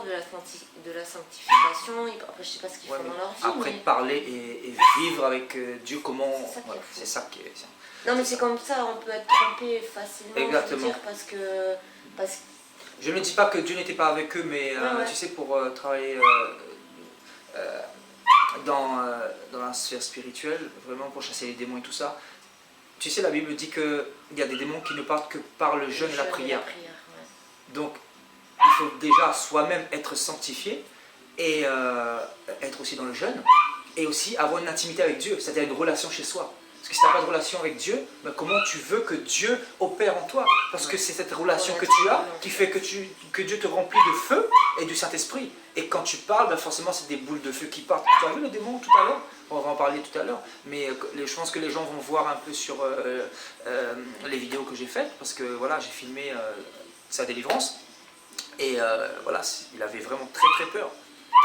de la sanctification, après je sais pas ce qu'ils font dans leur vie. Après, mais... parler et vivre avec Dieu, comment... C'est ça qui est... Non, mais c'est comme ça, on peut être trompé facilement, exactement. Je veux dire, parce que... Je ne dis pas que Dieu n'était pas avec eux, mais tu sais, pour travailler dans la sphère spirituelle, vraiment pour chasser les démons et tout ça, tu sais, la Bible dit qu'il y a des démons qui ne partent que par le jeûne et la prière. Donc, il faut déjà soi-même être sanctifié et être aussi dans le jeûne et aussi avoir une intimité avec Dieu, c'est-à-dire une relation chez soi. Parce que si tu n'as pas de relation avec Dieu, ben comment tu veux que Dieu opère en toi? Parce que c'est cette relation que tu as qui fait que Dieu te remplit de feu et du Saint-Esprit. Et quand tu parles, ben forcément c'est des boules de feu qui partent. Tu as vu le démon tout à l'heure? On va en parler tout à l'heure. Mais je pense que les gens vont voir un peu sur les vidéos que j'ai faites. Parce que voilà, j'ai filmé sa délivrance. Et voilà, il avait vraiment très très peur.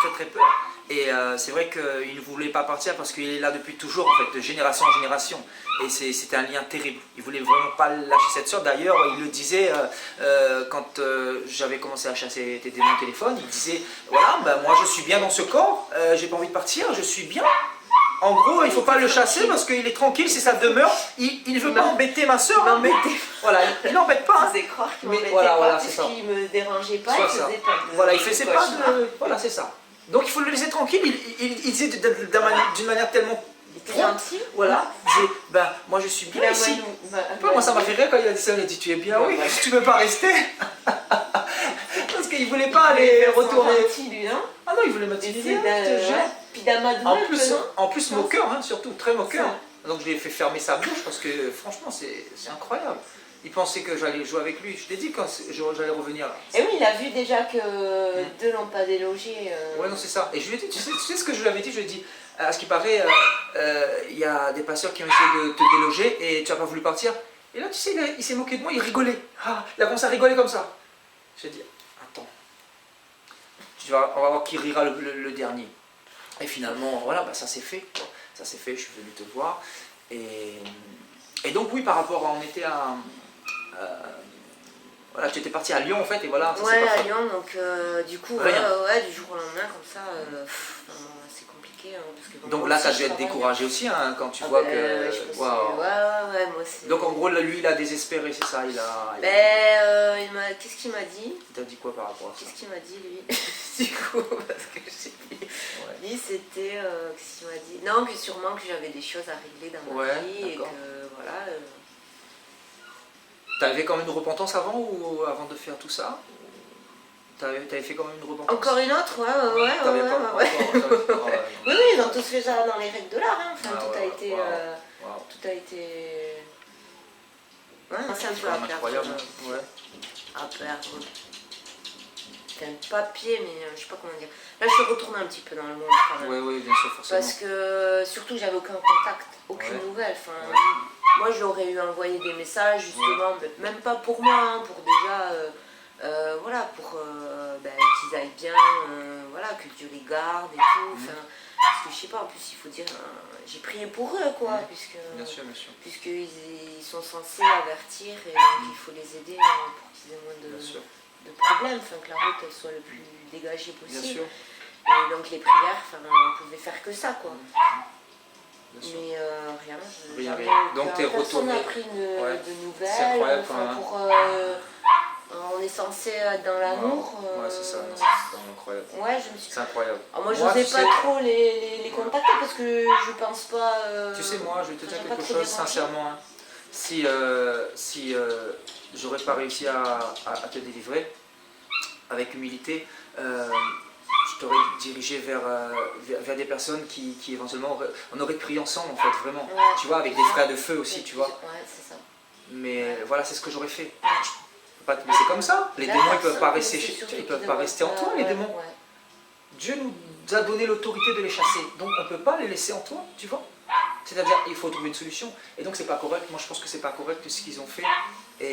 Très très peur. Et c'est vrai qu'il ne voulait pas partir parce qu'il est là depuis toujours, en fait, de génération en génération. Et c'était un lien terrible. Il ne voulait vraiment pas lâcher cette sœur. D'ailleurs, il le disait quand j'avais commencé à chasser tes démons au téléphone. Il disait, voilà, ben, moi je suis bien dans ce corps, j'ai pas envie de partir, je suis bien. En gros, il ne faut pas le chasser parce qu'il est tranquille, c'est sa demeure. Il ne veut pas embêter ma soeur. Hein, mais voilà, il n'embête pas. Hein. C'est croire qu'il m'embêtait voilà, pas, puisqu'il ne me dérangeait pas, il faisait pas de... Voilà, il faisait pas de... Voilà, c'est ça. Donc il faut le laisser tranquille, il disait d'une manière tellement gentil. Voilà, il disait, ben moi je suis bien ici. Moi ça m'a fait rire quand il a dit ça, il a dit tu es bien, oui, tu veux pas rester. Parce qu'il voulait pas aller retourner. Ah non, il voulait m'intimider, puis d'Amadou. En plus moqueur, hein, surtout, très moqueur. Donc je lui ai fait fermer sa bouche parce que franchement c'est incroyable. Il pensait que j'allais jouer avec lui. Je t'ai dit quand j'allais revenir là. Et oui, il a vu déjà que deux n'ont pas délogé. Ouais, non, c'est ça. Et je lui ai dit, tu sais ce que je lui avais dit? Je lui ai dit, à ce qui paraît, il y a des pasteurs qui ont essayé de te déloger et tu n'as pas voulu partir. Et là, tu sais, il s'est moqué de moi, il rigolait. Ah, il a commencé à rigoler comme ça. J'ai dit, attends, on va voir qui rira le dernier. Et finalement, voilà, bah, ça s'est fait. Quoi. Ça s'est fait, je suis venu te voir. Et donc, oui, par rapport à, on était à... voilà, tu étais parti à Lyon en fait et voilà. Ça, ouais, à Lyon, donc du coup, du jour au lendemain, comme ça, c'est compliqué. Hein, parce que, donc là, tu as dû être découragé aussi hein, quand tu vois que. Wow. Ouais, moi aussi. Donc en gros, lui, il a désespéré, c'est ça, qu'est-ce qu'il m'a dit? Il t'a dit quoi par rapport à ça? Qu'est-ce qu'il m'a dit lui? Du coup, parce que je sais plus. Lui, c'était. Qu'est-ce qu'il m'a dit? Non, que sûrement que j'avais des choses à régler dans ma vie et que voilà. T'avais quand même une repentance avant ou avant de faire tout ça? T'avais fait quand même une repentance? Encore une autre, ouais. T'avais pas encore, Oui, oui, ils ont tous fait ça dans les règles de l'art. Hein. Enfin, Ah tout, ouais, a été, wow. tout a été. Ouais, c'est un C'est peu à quand même perdre. incroyable. Ouais. À perdre. C'est un papier, mais je sais pas comment dire. Là, je suis retournée un petit peu dans le monde quand même. Oui, bien sûr, forcément. Parce que surtout, j'avais aucun contact, aucune Ouais. nouvelle. Enfin, Ouais. moi, je leur ai eu envoyé des messages, justement, même pas pour moi, hein, pour déjà. Voilà, pour qu'ils aillent bien, voilà, que Dieu les garde et tout. Enfin, parce que je sais pas, en plus, il faut dire, j'ai prié pour eux, quoi, puisque. Bien sûr, bien sûr. Puisqu'ils ils sont censés avertir et donc il faut les aider pour qu'ils aient moins Bien sûr. de problèmes, enfin, que la route elle soit le plus dégagée Bien possible. sûr. Et donc les prières, enfin, on pouvait faire que ça, quoi. Bien sûr. Mais rien. Rien, jamais rien. Donc, t'es personne n'a retourné. pris Ouais. de nouvelles. C'est incroyable, quand Enfin, même. on est censé être dans l'amour. Ouais, c'est ça. C'est incroyable. Ouais, je me suis. C'est incroyable. Alors moi, je n'osais tu pas sais- trop les contacter parce que je pense pas. Tu sais, moi, je vais te dire j'aime pas quelque trop chose déranger. sincèrement. Hein. Si j'aurais pas réussi à te délivrer avec humilité, je t'aurais dirigé vers des personnes qui éventuellement on aurait prié ensemble, en fait, vraiment. Ouais. Tu vois, avec des frères de feu aussi, tu vois. Ouais, c'est ça. Mais voilà, c'est ce que j'aurais fait. Je peux pas te laisser comme ça. Les démons, ils peuvent pas rester chez toi, ils peuvent pas rester en toi, les démons. Ouais. Dieu nous a donné l'autorité de les chasser, donc on ne peut pas les laisser en toi, tu vois. C'est-à-dire, il faut trouver une solution. Et donc, c'est pas correct. Moi, je pense que c'est pas correct ce qu'ils ont fait. Et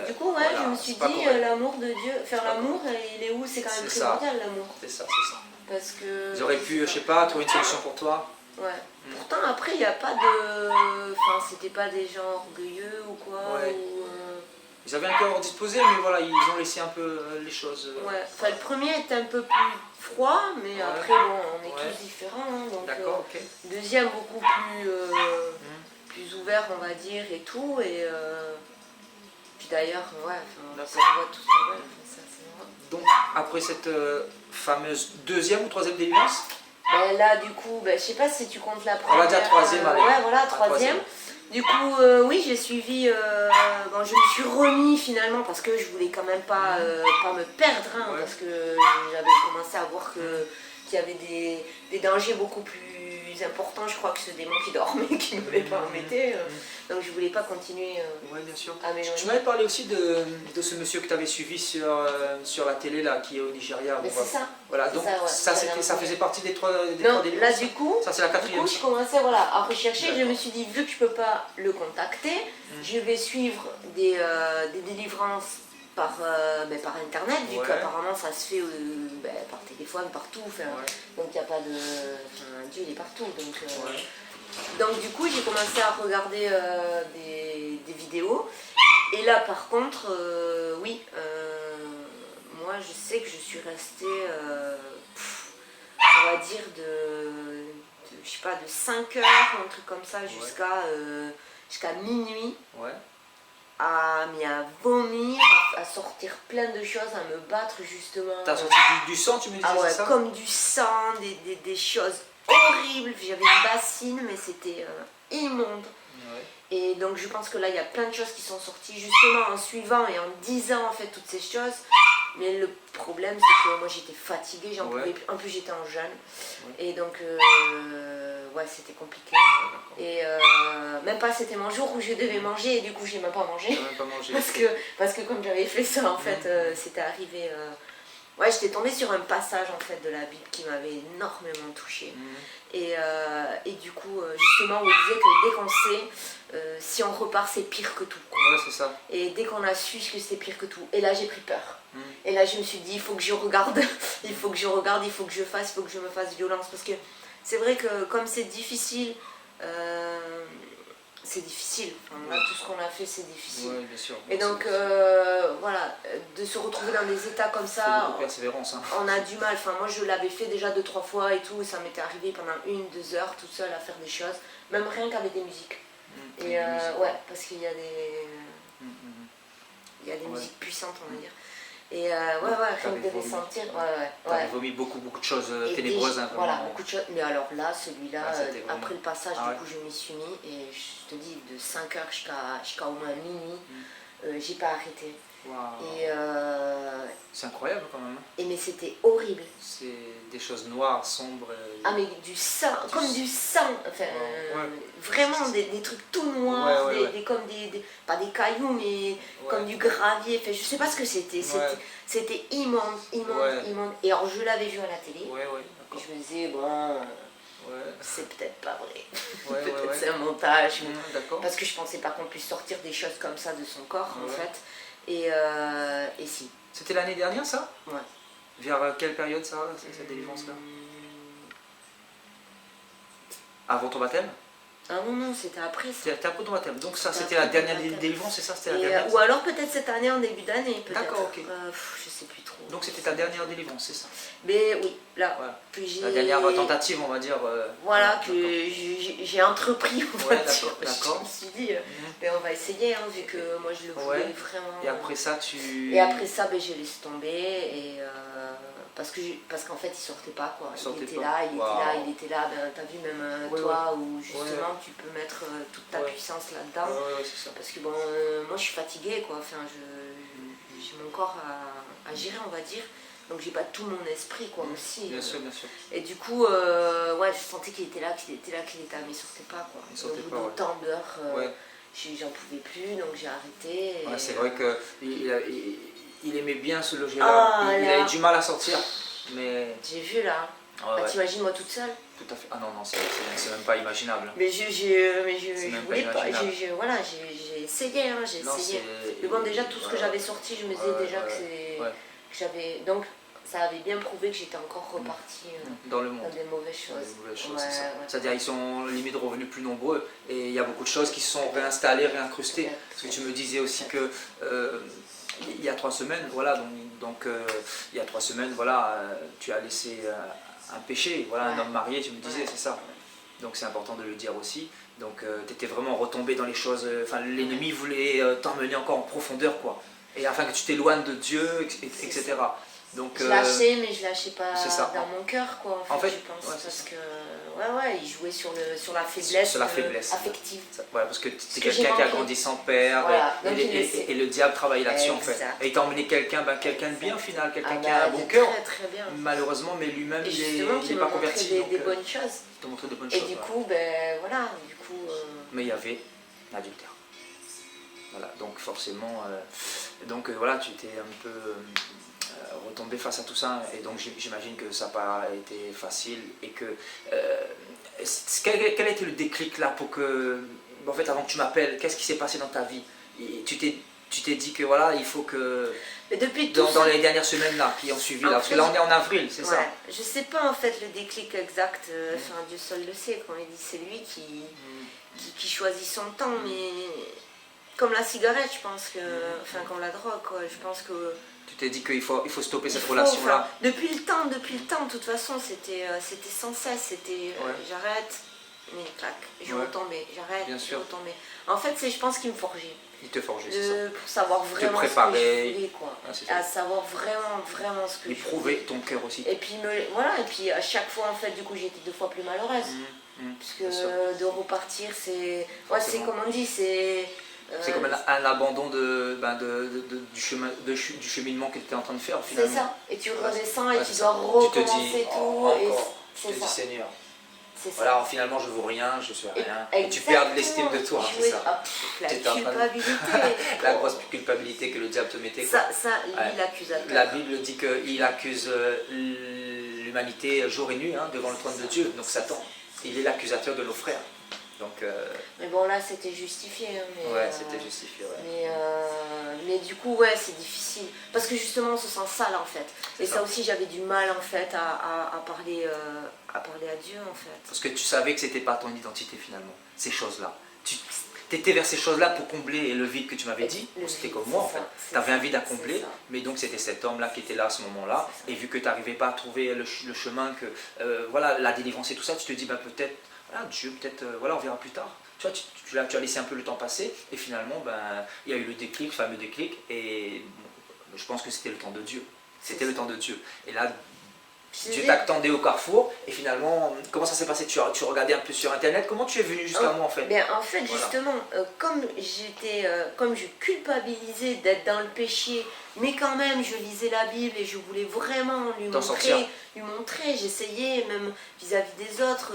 Du coup, ouais, voilà, je me suis c'est pas dit, correct. l'amour de Dieu, faire pas l'amour, il est où? C'est quand même C'est ça. primordial, l'amour. C'est ça, c'est ça. Parce que. Ils auraient pu, je sais pas, trouver une solution pour toi. Ouais. Pourtant, après, il n'y a pas de. Enfin, c'était pas des gens orgueilleux ou quoi. Ouais. Ou, Ils avaient un cœur disposé, mais voilà, ils ont laissé un peu les choses. Ouais. Enfin, le premier était un peu plus froid, mais Ouais. après, bon, on est Ouais. tous différents. Hein, donc, D'accord, ok. deuxième, beaucoup plus ouvert, on va dire, et tout. Et puis d'ailleurs, ouais, enfin, ça D'accord. se voit tout ça. Ouais, ça, c'est vrai. Donc, après cette fameuse deuxième ou troisième délivrance, Ben là, du coup, ben, je sais pas si tu comptes la on première. va dire troisième, allez. Ouais, voilà, La troisième. Du coup, oui, j'ai suivi. Bon, je me suis remis finalement parce que je voulais quand même pas me perdre, hein, Ouais. parce que j'avais commencé à voir qu'il y avait des dangers beaucoup plus importants, je crois, que ce démon qui dormait, qui ne voulait pas en mettre. Donc, je voulais pas continuer Oui, bien sûr. à m'éloigner. Tu m'avais parlé aussi de ce monsieur que tu avais suivi sur la télé, là, qui est au Nigeria. Mais Bon, c'est ça. Voilà, c'est donc ça, ouais. ça faisait partie des trois Non, délivrances. là, du coup. Ça, c'est la Du quatrième. coup, je commençais à rechercher. Je D'accord. me suis dit, vu que je peux pas le contacter, je vais suivre des délivrances par internet, vu Ouais. qu'apparemment ça se fait par téléphone, partout. Enfin, Ouais. donc il n'y a pas de. Enfin, Dieu il est partout. Donc, Ouais. donc du coup, j'ai commencé à regarder des vidéos. Et là, par contre, oui, moi je sais que je suis restée, on va dire, je sais pas, de 5 heures, un truc comme ça, jusqu'à minuit, Ouais. à vomir, à sortir plein de choses, à me battre justement. T'as sorti du sang, tu me disais, Ah ouais, c'est ça? comme du sang, des choses horribles. J'avais une bassine, mais c'était immonde. Ouais. Et donc je pense que là, il y a plein de choses qui sont sorties justement en suivant et en disant en fait toutes ces choses. Mais le problème, c'est que moi j'étais fatiguée, j'en Ouais. pouvais plus. En plus, j'étais en jeûne. Ouais. Et donc, ouais, c'était compliqué. Et même pas, c'était mon jour où je devais manger et du coup, j'ai même pas mangé. T'as même pas mangé. Parce que comme j'avais fait ça, en fait, c'était arrivé. Ouais, j'étais tombée sur un passage en fait de la Bible qui m'avait énormément touchée. Et du coup, justement, où il disait que dès qu'on sait, si on repart, c'est pire que tout. Quoi. Ouais, c'est ça. Et dès qu'on a su que c'était pire que tout, et là j'ai pris peur. Et là je me suis dit, il faut que je regarde, il faut que je regarde, il faut que je fasse, il faut que je me fasse violence. Parce que c'est vrai que comme c'est difficile, Enfin, là, tout ce qu'on a fait, c'est difficile. Ouais, bien sûr. Et donc, voilà, de se retrouver dans des états comme Faut ça, beaucoup de persévérance. Hein. on a du mal. Enfin, moi, je l'avais fait déjà 2-3 fois et tout, et ça m'était arrivé pendant 1-2 heures toute seule à faire des choses, même rien qu'avec des musiques. Et ouais, parce qu'il y a des, il y a des musiques puissantes, on va dire. Et ouais, rien que de les sentir. T'avais vomi beaucoup de choses Et ténébreuses. Hein, voilà, vraiment. beaucoup de choses. Mais alors là, celui-là, c'était vraiment- après le passage, Ah ouais. du coup, je m'y suis mis. Et je te dis, de 5 heures jusqu'à au moins minuit, j'ai pas arrêté. Waouh. Et, C'est incroyable quand même. mais c'était horrible. C'est des choses noires, sombres. Ah mais du sang, comme du sang, enfin Ouais. vraiment des trucs tout noirs, Ouais. comme pas des cailloux mais comme du gravier, enfin je sais pas ce que c'était, c'était immonde, immonde. Et alors je l'avais vu à la télé, Ouais, et d'accord. je me disais bon, Ouais. c'est peut-être pas vrai, Ouais. c'est un montage, D'accord. parce que je pensais pas qu'on puisse sortir des choses comme ça de son corps en Ouais. fait, et si. C'était l'année dernière ça? Ouais. Vers quelle période ça, cette délivrance-là? Avant ton baptême? Ah non, c'était après ça. C'était après ton baptême. Donc ça, C'était c'était la après ton dernière baptême. délivrance, c'est ça? C'était la Et, dernière? ou alors peut-être cette année en début d'année, peut-être. D'accord, ok. Je sais plus trop. Donc c'était ta dernière délivrance, c'est ça? Mais oui, là, Voilà. que j'ai... La dernière tentative, on va dire. Voilà, d'accord. que j'ai entrepris, on va Ouais, dire. d'accord. Je me suis dit, ben, on va essayer, hein, vu que moi je le voulais Ouais. vraiment. Et après ça, tu... Et après ça, ben, j'ai laissé tomber. Et, parce qu'en fait, il sortait pas, quoi. Il sortait était pas. là, il Waouh. était là, il était là. Ben, t'as vu même Ouais, toi, où justement tu peux mettre toute ta Ouais. puissance là-dedans. Ouais, c'est ça. Parce que bon, moi je suis fatiguée, quoi. Enfin, j'ai mon corps à gérer, on va dire. Donc j'ai pas tout mon esprit, quoi, aussi. Bien sûr, bien sûr. Et du coup, ouais, je sentais qu'il était là, qu'il était là, mais il sortait pas, quoi. Il sortait Et au bout pas, ouais. d'autant d'heures, Ouais. j'en pouvais plus, donc j'ai arrêté. Et... Ouais, c'est vrai qu'il aimait bien se loger là. Ah, il là. avait du mal à sortir, mais... J'ai vu là. Ouais, ouais. T'imagines moi toute seule? Tout à fait. Ah non, c'est même pas imaginable. Mais je même voulais pas pas. imaginable. Voilà, j'ai essayé, hein, j'ai Non, essayé. c'est- Mais bon, déjà tout ce que voilà. j'avais sorti, je me disais déjà que c'est. Ouais. Que j'avais. Donc ça avait bien prouvé que j'étais encore repartie Dans le dans monde. des mauvaises Dans choses. les mauvaises choses, Ouais, c'est ça. ouais. C'est-à-dire ils sont limite revenus plus nombreux et il y a beaucoup de choses qui se sont réinstallées, réincrustées. Parce que tu me disais aussi que il y a 3 semaines, voilà, donc il y a 3 semaines, voilà, tu as laissé un péché, voilà, un Ouais. homme marié, tu me disais, Ouais. c'est ça. Donc c'est important de le dire aussi. Donc tu étais vraiment retombé dans les choses, enfin l'ennemi voulait t'emmener encore en profondeur, quoi. Et afin que tu t'éloignes de Dieu, etc. Donc, Je lâchais, mais je lâchais pas c'est ça. dans mon cœur, quoi, En fait, je pense. ouais, c'est parce ça. que, ouais, il jouait sur la faiblesse, Sur la faiblesse. affective. Voilà, parce que tu es que j'ai quelqu'un qui a manqué. grandi sans père, Voilà, donc il et le diable travaille là-dessus en fait. Exact. Et il t'a emmené quelqu'un de bien au final, quelqu'un qui bah, a un bon cœur, Très, très bien. malheureusement, mais lui-même Et il justement, est qui pas m'a montré converti. des donc, bonnes choses. il t'a montré de bonnes Et choses. du voilà. coup, ben voilà, Mais il y avait l'adultère. Voilà, donc forcément, voilà, tu t'es un peu retombé face à tout ça, et donc j'imagine que ça n'a pas été facile, et que quel a été le déclic là pour que, en fait, avant que tu m'appelles, qu'est-ce qui s'est passé dans ta vie? Et tu t'es dit que voilà, il faut que Mais depuis dans les dernières semaines là qui ont suivi là, parce que là on est en avril, c'est ça? Je sais pas en fait le déclic exact, enfin Dieu seul le sait, quand il dit c'est lui qui choisit son temps, mais comme la cigarette, je pense que, enfin comme la drogue, quoi, je pense que Tu t'es dit qu'il faut stopper cette il faut, relation là. enfin, depuis le temps, de toute façon, c'était sans cesse, c'était j'arrête, mais clac, je Ouais. retombais, j'arrête, Bien je sûr. retombais. En fait, c'est je pense qu'il me forgeait. Il te forgeait, c'est ça. Pour savoir vraiment ce que préparer. je voulais, quoi. Ah, c'est ça. À savoir vraiment ce que je Éprouver voulais. ton cœur aussi. Et puis, voilà, et puis à chaque fois, en fait, du coup, j'étais 2 fois plus malheureuse. Puisque bien sûr. de repartir, c'est Forcément. comme on dit, c'est... C'est comme un abandon du cheminement que tu étais en train de faire C'est finalement. ça. Et tu Voilà, redescends ouais, et c'est tu ça. dois Tu te dis, recommencer tout. encore, Et tu c'est te dis ça. Seigneur, C'est ça. voilà, finalement je vaux rien, je suis rien. Et tu Exactement. perds l'estime de toi, Tu c'est jouais- ça. La Tu étais en train de- culpabilité. La grosse culpabilité que le diable te mettait. quoi. Ça, lui, Ouais. l'accusateur. La Bible dit qu'il accuse l'humanité jour et nuit devant le trône de Dieu, donc Satan. Il est l'accusateur de nos frères. Donc, Mais bon, là, c'était justifié. Hein, mais, ouais, c'était justifié. Ouais. mais du coup, ouais, c'est difficile. Parce que justement, on se sent sale, en fait. Et ça. ça aussi, j'avais du mal, en fait, à parler à Dieu, en fait. Parce que tu savais que c'était pas ton identité finalement, ces choses-là. Tu étais vers ces choses-là pour combler le vide que tu m'avais dit. Le C'était vide, comme moi en c'est fait. ça, Tu avais un c'est vide à ça, combler, c'est ça. mais donc c'était cet homme-là qui était là à ce moment-là. C'est ça. Et vu que tu n'arrivais pas à trouver le chemin, que voilà, la délivrance et tout ça, tu te dis bah, peut-être, voilà, Dieu, peut-être, voilà, on verra plus tard. Tu vois, tu as laissé un peu le temps passer, et finalement, ben, il y a eu le déclic, le fameux déclic, et bon, je pense que c'était le temps de Dieu. C'était le temps de Dieu. Et là, Dieu t'attendait au carrefour et finalement, comment ça s'est passé? Tu regardais un peu sur internet, comment tu es venu jusqu'à moi en fait? Ben, en fait, Voilà. justement, comme je culpabilisais d'être dans le péché, mais quand même, je lisais la Bible et je voulais vraiment T'en sortir. lui montrer. J'essayais même vis-à-vis des autres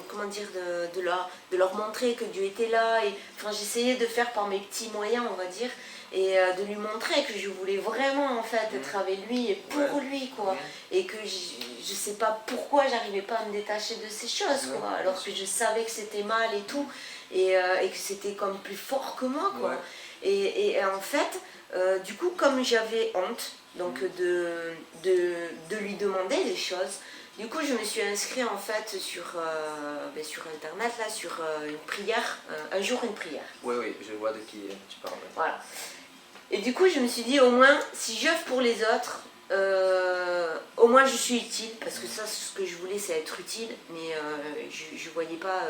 comment dire, de leur montrer que Dieu était là. Et, enfin, j'essayais de faire par mes petits moyens, on va dire, et de lui montrer que je voulais vraiment en fait être avec lui et pour lui, quoi. Et que je sais pas pourquoi j'arrivais pas à me détacher de ces choses, quoi, alors que je savais que c'était mal et tout, et que c'était comme plus fort que moi, quoi. Et en fait, du coup, comme j'avais honte donc de lui demander des choses, du coup je me suis inscrite en fait sur internet, là, sur une prière, un jour une prière. Oui, je vois de qui tu parles. Voilà. Et du coup je me suis dit, au moins si j'œuvre pour les autres, au moins je suis utile, parce que ça, ce que je voulais, c'est être utile, mais je voyais pas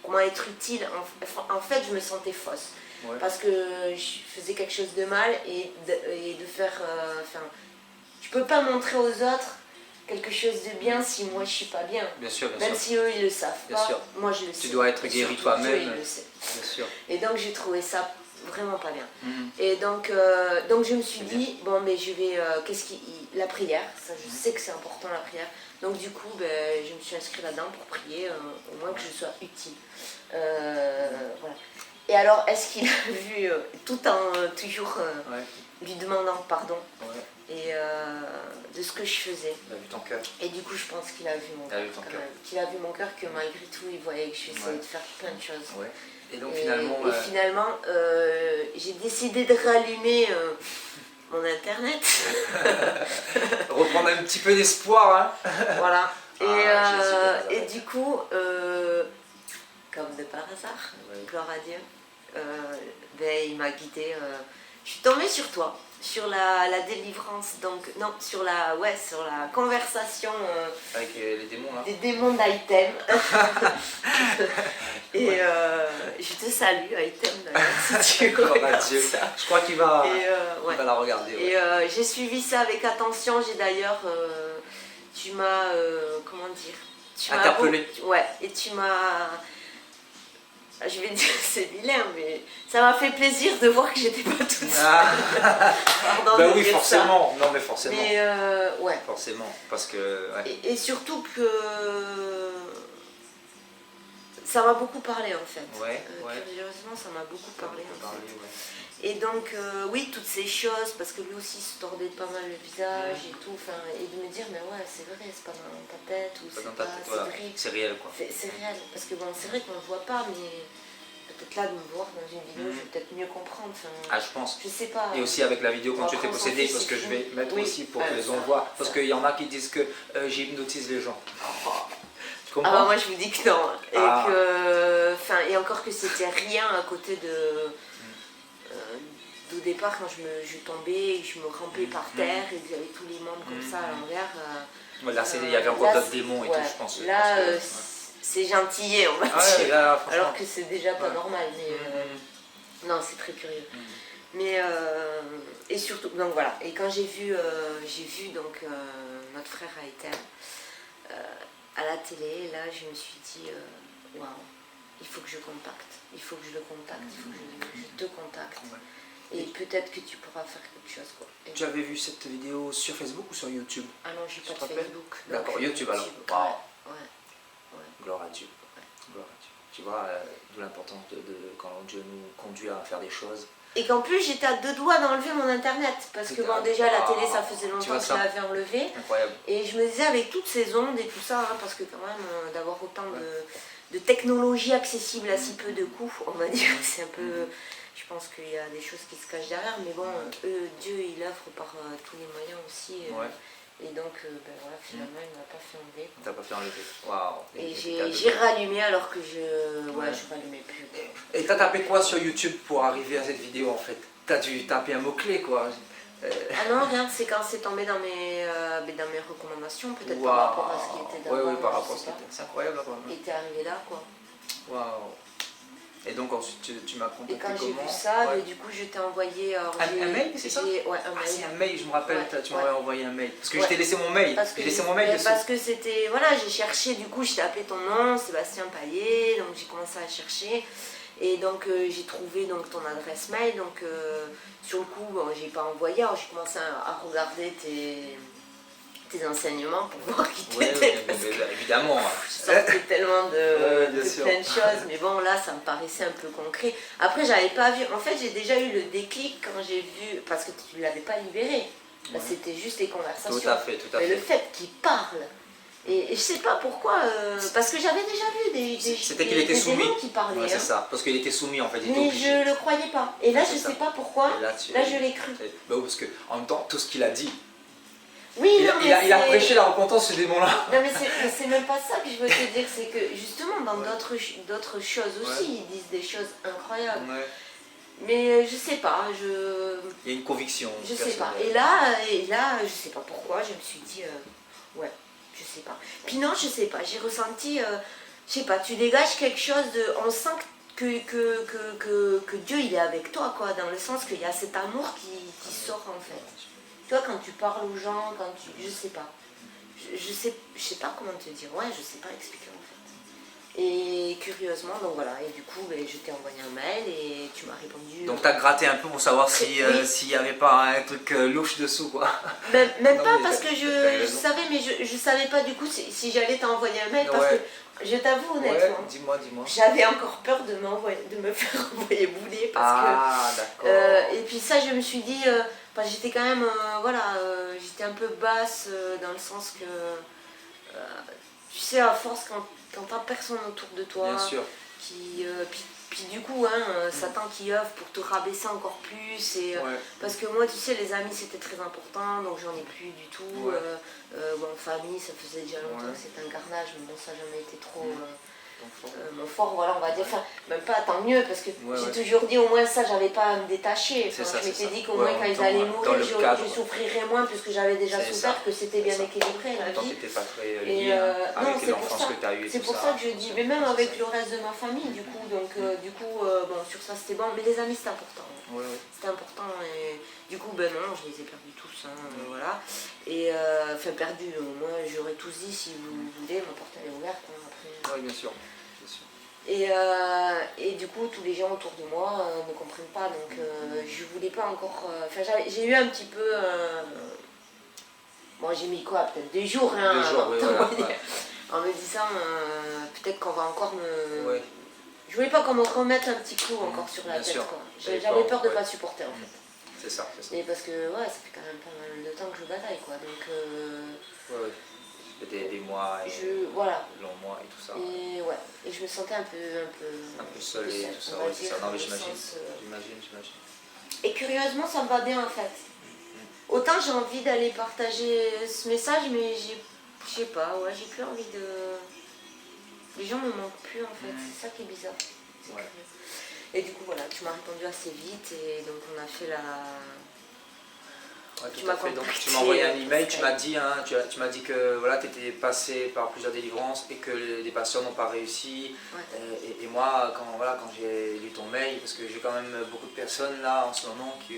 comment être utile. En fait, je me sentais fausse, parce que je faisais quelque chose de mal et de faire. Je peux pas montrer aux autres quelque chose de bien si moi je suis pas bien. Bien sûr, Même si eux ils le savent pas, moi je le sais. Tu dois être guéri toi-même. Dieu, il le sait. Bien sûr. Et donc j'ai trouvé ça vraiment pas bien. Et donc je me suis dit, bon, mais je vais, la prière, ça je sais que c'est important, la prière. Donc du coup, je me suis inscrite là-dedans pour prier, au moins que je sois utile. Voilà. Et alors, est-ce qu'il a vu, tout en toujours lui demandant pardon, et de ce que je faisais. Il a vu ton cœur. Et du coup, je pense qu'il a vu mon cœur. Qu'il a vu mon cœur, que malgré tout, il voyait que j'essayais de faire plein de choses. Et donc finalement, j'ai décidé de rallumer mon internet. reprendre un petit peu d'espoir. Hein. Voilà. Et du coup, comme de par hasard, gloire à Dieu, il m'a guidée. Je suis tombée sur toi, sur la délivrance, donc non, sur la conversation avec les démons là. Des démons d'Item. Et je te salue, Item, d'ailleurs, si tu regardes ça. Je crois qu'il va, il va la regarder. Et j'ai suivi ça avec attention. J'ai d'ailleurs, tu m'as, comment dire, interpellé. Et tu m'as, je vais dire c'est vilain, mais ça m'a fait plaisir de voir que j'étais pas toute seule. Pardon de oui, dire forcément. Ça. Non, mais forcément. Mais forcément, parce que. Et surtout que ça m'a beaucoup parlé en fait. Curieusement, ça m'a beaucoup parlé en fait. Et donc, oui, toutes ces choses, parce que lui aussi se tordait pas mal le visage et tout, et de me dire, mais ouais, c'est vrai, c'est pas dans ta tête, ou c'est pas, c'est réel quoi. C'est réel, parce que bon, c'est vrai qu'on le voit pas, mais peut-être là de me voir dans une vidéo, je vais peut-être mieux comprendre. Je pense. Je sais pas. Et aussi avec la vidéo quand tu étais possédé, parce que je vais mettre aussi pour que les gens voient, parce qu'il y en a qui disent que j'hypnotise les gens. Tu comprends? Moi je vous dis que non. Et encore que c'était rien à côté d'au départ, quand je tombais, je me rampais par terre et j'avais tous les membres comme ça à l'envers. Là, il y avait encore d'autres démons et tout, je pense. Là, c'est gentillé, on va dire. Alors que c'est déjà pas normal. Mais non, c'est très curieux. Mais et surtout, donc voilà. Et quand j'ai vu donc notre frère a été à la télé, là, je me suis dit, waouh, il faut que je contacte, il faut que je le contacte, il faut que je te contacte. Et peut-être que tu pourras faire quelque chose, quoi. Tu avais vu cette vidéo sur Facebook ou sur YouTube? Ah non, j'ai pas de Facebook. D'accord, YouTube alors. Gloire à Dieu. Gloire à Dieu. Tu vois, d'où l'importance de quand Dieu nous conduit à faire des choses. Et qu'en plus, j'étais à 2 doigts d'enlever mon internet. Parce que bon, déjà, la télé, ça faisait longtemps que je l'avais enlevé. Incroyable. Et je me disais, avec toutes ces ondes et tout ça, parce que quand même, d'avoir autant de technologie accessible à si peu de coûts, on va dire, c'est un peu... Je pense qu'il y a des choses qui se cachent derrière, mais bon, Dieu, il offre par tous les moyens aussi. Et donc, finalement, il ne m'a pas fait enlever. Il t'a pas fait enlever. Waouh. Et j'ai rallumé alors que je rallumais plus. Et t'as tapé quoi sur YouTube pour arriver à cette vidéo en fait? T'as dû taper un mot-clé quoi. Ah non, rien, c'est quand c'est tombé dans mes recommandations, peut-être par rapport à ce qui était d'avant. Oui, par rapport à ce qui était. C'est incroyable là. Et t'es arrivé là, quoi. Waouh. Et donc ensuite tu m'as contacté Et quand j'ai comment? vu ça, Ouais. du coup, je t'ai envoyé. Alors, Un mail, c'est ça? Ouais, un Ah, mail. c'est un mail, je me rappelle, Ouais, tu m'avais envoyé un mail. Parce que je Ouais. t'ai laissé mon mail. J'ai laissé mon mail dessus. Parce que c'était. Voilà, j'ai cherché, du coup, j'ai tapé ton nom, Sébastien Paillet, donc j'ai commencé à chercher. Et donc, j'ai trouvé donc, ton adresse mail. Donc, sur le coup, bon, j'ai pas envoyé, alors j'ai commencé à regarder tes enseignements pour voir qui Ouais, t'étais. évidemment. Je sortais tellement de bien sûr. plein de choses, mais bon, là, ça me paraissait un peu concret. Après, j'avais pas vu. En fait, j'ai déjà eu le déclic quand j'ai vu. Parce que tu l'avais pas libéré. Là, c'était juste les conversations. Tout à fait, tout à Mais fait. le fait qu'il parle. Et je sais pas pourquoi. Parce que j'avais déjà vu C'était qu'il était soumis. démons qui parlaient. Ouais, c'est hein. ça. Parce qu'il était soumis en fait. Il était Mais obligé. je le croyais pas. Et là, Ouais, je c'est sais ça. pas pourquoi. Et Là, je l'ai cru. Bah oui, parce que en même temps, tout ce qu'il a dit, Oui, il non, mais a c'est- prêché la repentance ce démon-là. Non mais c'est même pas ça que je veux te dire, c'est que justement dans d'autres choses aussi, Ouais. ils disent des choses incroyables. Ouais. Mais je sais pas, Il y a une conviction. je sais pas. personnelle. Et là, je sais pas pourquoi, je me suis dit, ouais, je sais pas. Puis non, je sais pas, j'ai ressenti, je sais pas, tu dégages quelque chose de, on sent que Dieu il est avec toi, quoi, dans le sens qu'il y a cet amour qui sort en fait. Tu vois, quand tu parles aux gens, quand tu, je sais pas. Je sais pas comment te dire, ouais, je sais pas expliquer en fait. Et curieusement, donc voilà, et du coup, ben, je t'ai envoyé un mail et tu m'as répondu. Donc t'as gratté un peu pour savoir si Oui. s'il n'y avait pas un truc louche dessous, quoi. Même Non, pas mais parce t'as- que t'as je raison. savais, mais je savais pas du coup si j'allais t'envoyer un mail parce Ouais. que je t'avoue Ouais, honnêtement, dis-moi. j'avais encore peur de me faire envoyer bouler parce Ah, que. d'accord. Et puis ça, je me suis dit, enfin, j'étais quand même, voilà, j'étais un peu basse dans le sens que. Tu sais, à force, quand t'as personne autour de toi, Bien sûr. puis du coup, hein, Satan qui œuvre pour te rabaisser encore plus. Et, Ouais. parce que moi, tu sais, les amis, c'était très important, donc j'en ai plus du tout. Ouais. Bon, famille, ça faisait déjà longtemps Ouais. que c'était un carnage, mais bon, ça n'a jamais été trop Ton fort. mon fort, voilà, on va dire. Enfin, même pas, tant mieux, parce que Ouais, j'ai ouais. toujours dit, au moins ça, j'avais pas à me détacher. C'est Enfin, ça, je c'est m'étais ça. dit qu'au Ouais, moins, en quand même ils temps, allaient dans mourir, le cadre. je souffrirais moins, puisque j'avais déjà C'est souffert, ça. que c'était bien C'est ça. équilibré, la En même temps, vie. t'étais pas très Et lié non, avec c'est pour l'enfance ça. que t'as eu et C'est tout pour ça que je dis, mais même C'est avec ça. le reste de ma famille, du coup, donc bon, sur ça c'était bon, mais les amis c'est important. Ouais, ouais. C'était important et du coup, ben non, je les ai perdus tous, hein, voilà. Et enfin, perdus, moi j'aurais tous dit, si vous voulez, ma porte elle est ouverte, hein, après. Ouais, bien sûr. Bien sûr. Et du coup, tous les gens autour de moi ne comprennent pas, donc je voulais pas encore. Enfin, j'ai eu un petit peu. Bon, j'ai mis quoi, peut-être 2 jours, hein, 2 jours, avant de oui, voilà. t'envoyer. Ouais. En me disant, peut-être qu'on va encore me. Ouais. Je voulais pas qu'on me remette un petit coup encore sur la Bien tête, sûr. quoi. J'avais J'avais peur, peur de ouais. pas supporter, en fait. C'est ça, c'est ça. Et parce que, ouais, ça fait quand même pas mal de temps que je bataille, quoi. Donc, Ouais, ouais. C'était des mois et voilà. des longs mois et tout ça. Et ouais, et je me sentais un peu Seul et tout ça, on va ouais, c'est ça. dire, Non, mais dans le j'imagine. sens, J'imagine. Et curieusement, ça me va bien en fait. Autant j'ai envie d'aller partager ce message, mais je sais pas, ouais, j'ai plus envie de. Les gens me manquent plus en fait, c'est ça qui est bizarre. C'est Ouais. curieux. Et du coup, voilà, tu m'as répondu assez vite et donc on a fait la. Ouais, Tu tout m'as à fait. Donc, contacté, tu m'as envoyé un email, tu Skype. m'as dit, hein, tu m'as dit que voilà, tu étais passé par plusieurs délivrances et que les patients n'ont pas réussi. Ouais. Et moi, quand j'ai lu ton mail, parce que j'ai quand même beaucoup de personnes là en ce moment que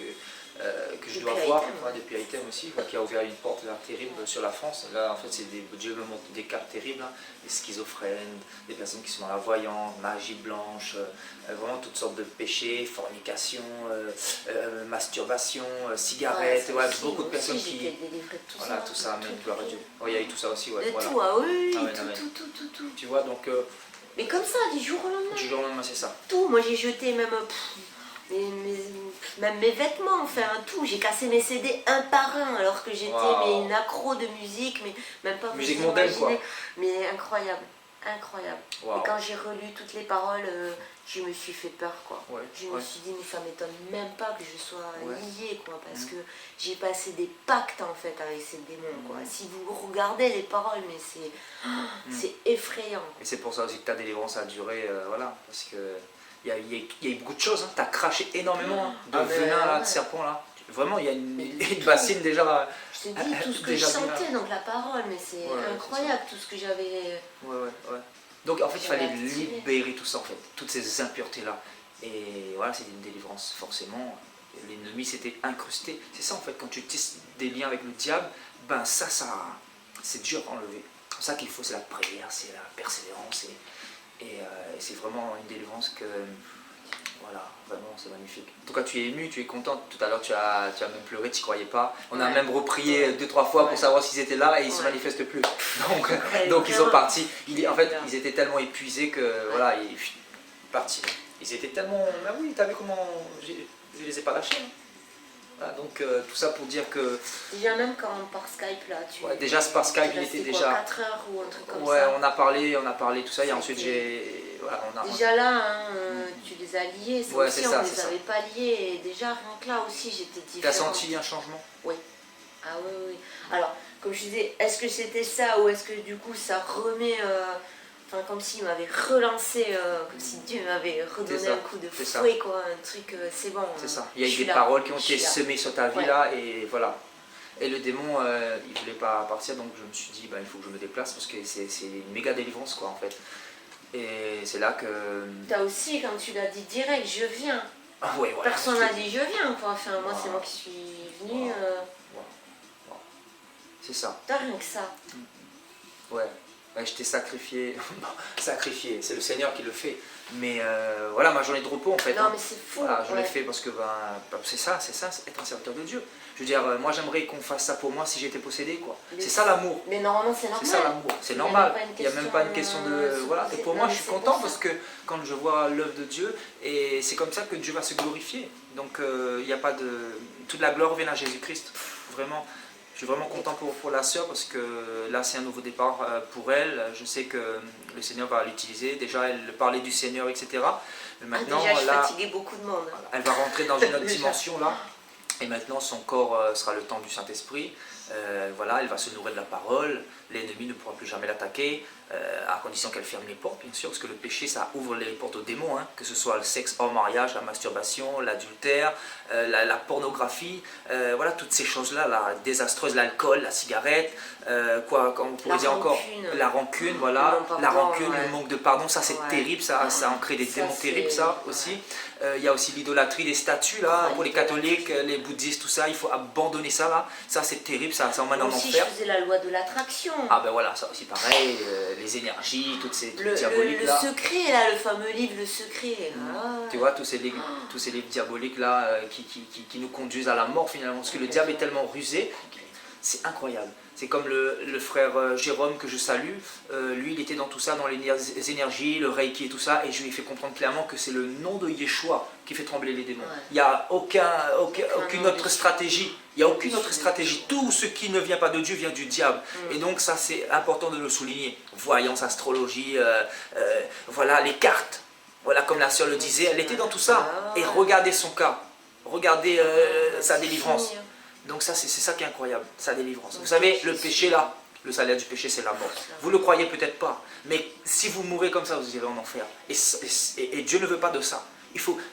je dois Depuis voir, Haïtem, ouais, depuis Haïtem aussi, qui a ouvert une porte là, terrible sur la France. Là, en fait, Dieu me montre des cas terribles, hein, des schizophrènes, des personnes qui sont dans la voyance, magie blanche, vraiment toutes sortes de péchés, fornication, masturbation, cigarettes, ça ouais, aussi, beaucoup de moi personnes aussi, qui. j'étais délivrée de tout Voilà, ça. tout ça, de mais tout, gloire à tout. Dieu. Oh, il y a eu tout ça aussi, ouais. De Voilà. tout, ah oui, Amen, tout, amen. tout. Tu vois, donc, Mais comme ça, du jour au lendemain. du jour au lendemain, c'est ça. Tout, moi j'ai jeté même même mes vêtements, enfin tout, j'ai cassé mes CD un par un alors que j'étais Wow. mais une accro de musique, mais même pas vous Musique imaginez. mondaine, quoi. Mais incroyable, incroyable. Wow. Et quand j'ai relu toutes les paroles, je me suis fait peur quoi. Ouais, Je me ouais. suis dit mais ça m'étonne même pas que je sois Ouais. liée quoi, parce que j'ai passé des pactes en fait avec ces démons quoi. Si vous regardez les paroles, mais c'est effrayant. Et c'est pour ça aussi que ta délivrance a duré, voilà, parce que il y a eu beaucoup de choses, hein. Tu as craché énormément hein, de Ah, mais venin, là, de ouais. serpent, là. Vraiment, il y a une bassine déjà. Je te dis tout ce que je Déjà bien. sentais, donc la parole, mais c'est Ouais, incroyable tout ce que j'avais. Ouais. Donc en fait, il fallait Activé. libérer tout ça, en fait, toutes ces impuretés-là. Et voilà, c'est une délivrance, forcément. L'ennemi s'était incrusté. C'est ça, en fait, quand tu tisses des liens avec le diable, ben ça c'est dur à enlever. C'est ça qu'il faut, c'est la prière, c'est la persévérance. Et c'est vraiment une délivrance que, voilà, vraiment, c'est magnifique. En tout cas, tu es ému, tu es contente. Tout à l'heure, tu as même pleuré, tu n'y croyais pas. On a même reprié 2-3 fois pour savoir s'ils étaient là et ils ne se manifestent plus. Donc ils sont partis. En fait, ils étaient tellement épuisés que, voilà, ils sont partis. Ils étaient tellement... Ben oui, t'as vu comment... Je les ai pas lâchés. Hein. Voilà, donc tout ça pour dire que... Déjà même quand par Skype là, déjà par Skype il était déjà... 4 heures ou un truc comme ça. Ouais, on a parlé, tout ça, et ensuite j'ai... Voilà, déjà là, hein, tu les as liés, ça ouais, aussi on les avait pas liés, et déjà rien que là aussi j'étais différente. T'as senti un changement? Oui. Ah oui, oui. Alors, comme je disais, est-ce que c'était ça, ou est-ce que du coup ça remet... Enfin, comme s'il m'avait relancé, comme si Dieu m'avait redonné un coup de fouet, quoi, un truc, c'est bon. C'est ça, il y a eu des paroles qui ont été semées sur ta vie là, et voilà. Et le démon, il voulait pas partir, donc je me suis dit, il faut que je me déplace, parce que c'est une méga délivrance, quoi, en fait. Et c'est là que... T'as aussi, quand tu l'as dit direct, je viens. Ah ouais, voilà. Personne n'a dit je viens, quoi. Enfin, moi, c'est moi qui suis venue. C'est ça. T'as rien que ça. Ouais. Je t'ai sacrifié. Sacrifié, c'est le Seigneur qui le fait. Mais voilà, ma journée de repos en fait. Non, mais c'est fou. Voilà, je l'ai fait parce que c'est ça, être un serviteur de Dieu. Je veux dire, moi j'aimerais qu'on fasse ça pour moi si j'étais possédé, quoi. C'est ça l'amour. Mais normalement c'est normal. C'est ça l'amour, c'est normal. Il n'y a même pas une question de... Voilà, et pour moi je suis content parce que quand je vois l'œuvre de Dieu, et c'est comme ça que Dieu va se glorifier. Donc il n'y a pas de... Toute la gloire vient à Jésus-Christ, vraiment. Je suis vraiment content pour la sœur parce que là c'est un nouveau départ pour elle. Je sais que le Seigneur va l'utiliser. Déjà elle parlait du Seigneur, etc. Mais maintenant, déjà je fatiguais beaucoup de monde. Elle va rentrer dans une autre dimension là. Et maintenant son corps sera le temple du Saint-Esprit. Voilà, elle va se nourrir de la parole. L'ennemi ne pourra plus jamais l'attaquer, à condition qu'elle ferme les portes, bien sûr, parce que le péché, ça ouvre les portes aux démons, hein, que ce soit le sexe hors mariage, la masturbation, l'adultère, la pornographie, voilà, toutes ces choses-là, la désastreuse, l'alcool, la cigarette, on pourrait dire encore la rancune, voilà, la rancune, le manque de pardon, ça c'est terrible, ça en crée des démons terribles, ça aussi. Il y a aussi l'idolâtrie des statues, là, pour les catholiques, les bouddhistes, tout ça, il faut abandonner ça, là, ça c'est terrible, ça emmène en enfer. Aussi, je faisais la loi de l'attraction. Ah ben voilà, ça aussi pareil, les énergies, toutes ces trucs diaboliques là. Le secret là, le fameux livre Le Secret. Tu vois, tous ces livres diaboliques là qui nous conduisent à la mort finalement, parce que le diable est tellement rusé, c'est incroyable. C'est comme le frère Jérôme que je salue, lui il était dans tout ça, dans les énergies, le reiki et tout ça, et je lui ai fait comprendre clairement que c'est le nom de Yeshua qui fait trembler les démons. Il n'y a aucune autre stratégie. Il n'y a aucune autre stratégie. Tout ce qui ne vient pas de Dieu vient du diable. Et donc ça c'est important de le souligner. Voyance, astrologie, voilà les cartes. Voilà comme la sœur le disait, elle était dans tout ça. Et regardez son cas. Regardez sa délivrance. Donc ça c'est ça qui est incroyable, sa délivrance. Vous savez, le péché là, le salaire du péché c'est la mort. Vous ne le croyez peut-être pas, mais si vous mourrez comme ça, vous irez en enfer. Et Dieu ne veut pas de ça.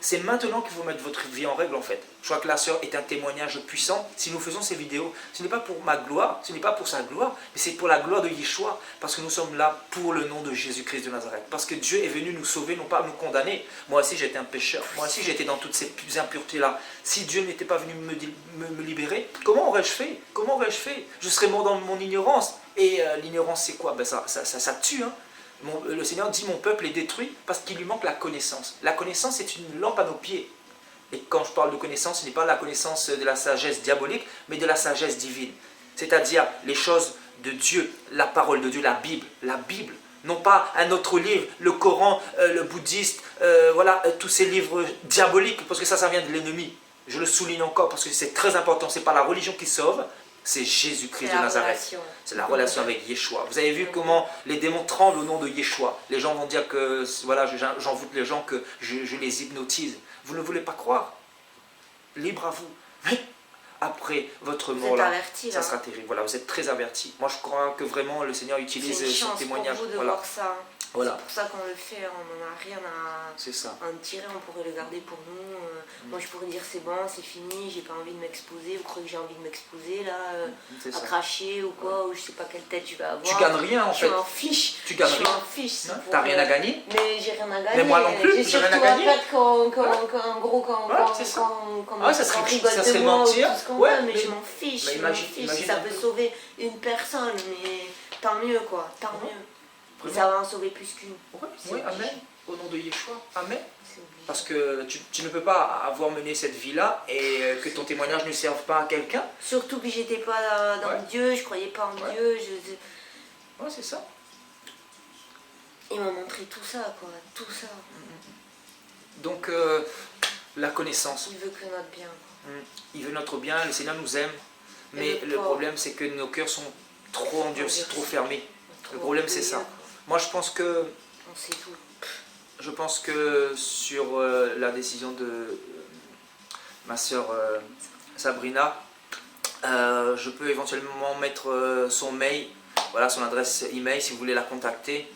C'est maintenant qu'il faut mettre votre vie en règle en fait. Je crois que la sœur est un témoignage puissant. Si nous faisons ces vidéos, ce n'est pas pour ma gloire, ce n'est pas pour sa gloire, mais c'est pour la gloire de Yeshua. Parce que nous sommes là pour le nom de Jésus-Christ de Nazareth. Parce que Dieu est venu nous sauver, non pas nous condamner. Moi aussi j'étais un pécheur, moi aussi j'étais dans toutes ces impuretés-là. Si Dieu n'était pas venu me libérer, comment aurais-je fait? Comment aurais-je fait? Je serais mort dans mon ignorance. Et l'ignorance c'est quoi? Ça tue, hein. Le Seigneur dit mon peuple est détruit parce qu'il lui manque la connaissance. La connaissance est une lampe à nos pieds. Et quand je parle de connaissance, ce n'est pas la connaissance de la sagesse diabolique, mais de la sagesse divine. C'est-à-dire les choses de Dieu, la parole de Dieu, la Bible. Non pas un autre livre, le Coran, le bouddhiste, voilà, tous ces livres diaboliques, parce que ça vient de l'ennemi. Je le souligne encore parce que c'est très important, ce n'est pas la religion qui sauve, c'est Jésus-Christ de Nazareth. C'est la relation avec Yeshua. Vous avez vu comment les démons tremblent au nom de Yeshua. Les gens vont dire que, voilà, j'envoûte les gens, que je les hypnotise. Vous ne voulez pas croire. Libre à vous. Mais après votre Vous mort êtes là, avertis, ça là. sera terrible. Voilà, vous êtes très avertis. Moi je crois que vraiment le Seigneur C'est utilise une son chance témoignage. pour vous de Voilà, voir ça. voilà, C'est pour ça qu'on le fait, on n'en a rien c'est ça. à en tirer, on pourrait le garder pour nous. Moi je pourrais dire c'est bon, c'est fini, j'ai pas envie de m'exposer, vous croyez que j'ai envie de m'exposer là, C'est à ça. cracher ou quoi, ou je sais pas quelle tête tu vas avoir. Tu gagnes rien en Je fait. m'en fiche. Tu gagnes Je rien. m'en fiche. c'est Non, pour, t'as rien à gagner. Mais j'ai rien à gagner. Mais moi non plus, J'ai j'ai rien à surtout gagner. perdre quand gros, quand c'est ça. on Ça serait rigole de mentir. moi ou tout ce qu'on Ouais, veut, mais mais- je m'en fiche. mais je m'en imagine- fiche. imagine Si ça un peut peu. sauver une personne, mais tant mieux quoi, tant mieux. Et Vraiment. ça va en sauver plus qu'une. Ouais, C'est ouais, obligé. amen. Au nom de Yeshua, amen. C'est obligé. Parce que tu ne peux pas avoir mené cette vie-là et que ton témoignage ne serve pas à quelqu'un. Surtout que j'étais pas dans Ouais. Dieu, je croyais pas en Ouais. Dieu. Ouais, c'est ça. Il m'a montré tout ça quoi, tout ça. Donc, la connaissance. Il veut que notre bien. Quoi. Il veut notre bien, le Seigneur nous aime. Mais Et le corps. problème, c'est que nos cœurs sont trop endurcis, trop fermés. Trop Le problème, c'est orgueilleux, ça. quoi. Moi, je pense que On sait tout. sur la décision de ma sœur Sabrina, je peux éventuellement mettre son mail, voilà son adresse email si vous voulez la contacter.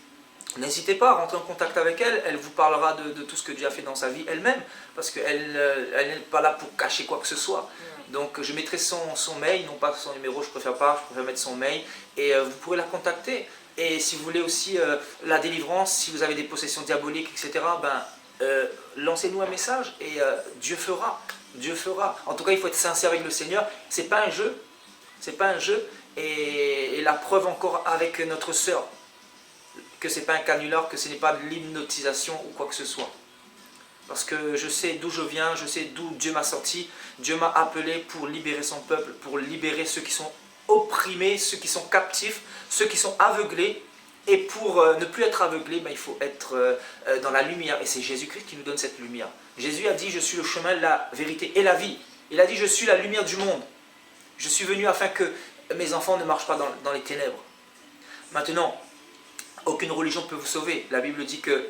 N'hésitez pas à rentrer en contact avec elle, elle vous parlera de tout ce que Dieu a fait dans sa vie elle-même, parce qu'elle n'est pas là pour cacher quoi que ce soit. Donc je mettrai son mail, non pas son numéro, je préfère mettre son mail, et vous pourrez la contacter. Et si vous voulez aussi la délivrance, si vous avez des possessions diaboliques, etc., lancez-nous un message et Dieu fera. Dieu fera. En tout cas, il faut être sincère avec le Seigneur. C'est pas un jeu. C'est pas un jeu. Et la preuve encore avec notre sœur, que c'est pas un canular, que ce n'est pas de l'hypnotisation ou quoi que ce soit. Parce que je sais d'où je viens, je sais d'où Dieu m'a sorti. Dieu m'a appelé pour libérer son peuple, pour libérer ceux qui sont opprimés, ceux qui sont captifs, ceux qui sont aveuglés. Et pour ne plus être aveuglé, il faut être dans la lumière. Et c'est Jésus-Christ qui nous donne cette lumière. Jésus a dit, je suis le chemin, la vérité et la vie. Il a dit, je suis la lumière du monde. Je suis venu afin que mes enfants ne marchent pas dans les ténèbres. Maintenant, aucune religion ne peut vous sauver. La Bible dit qu'il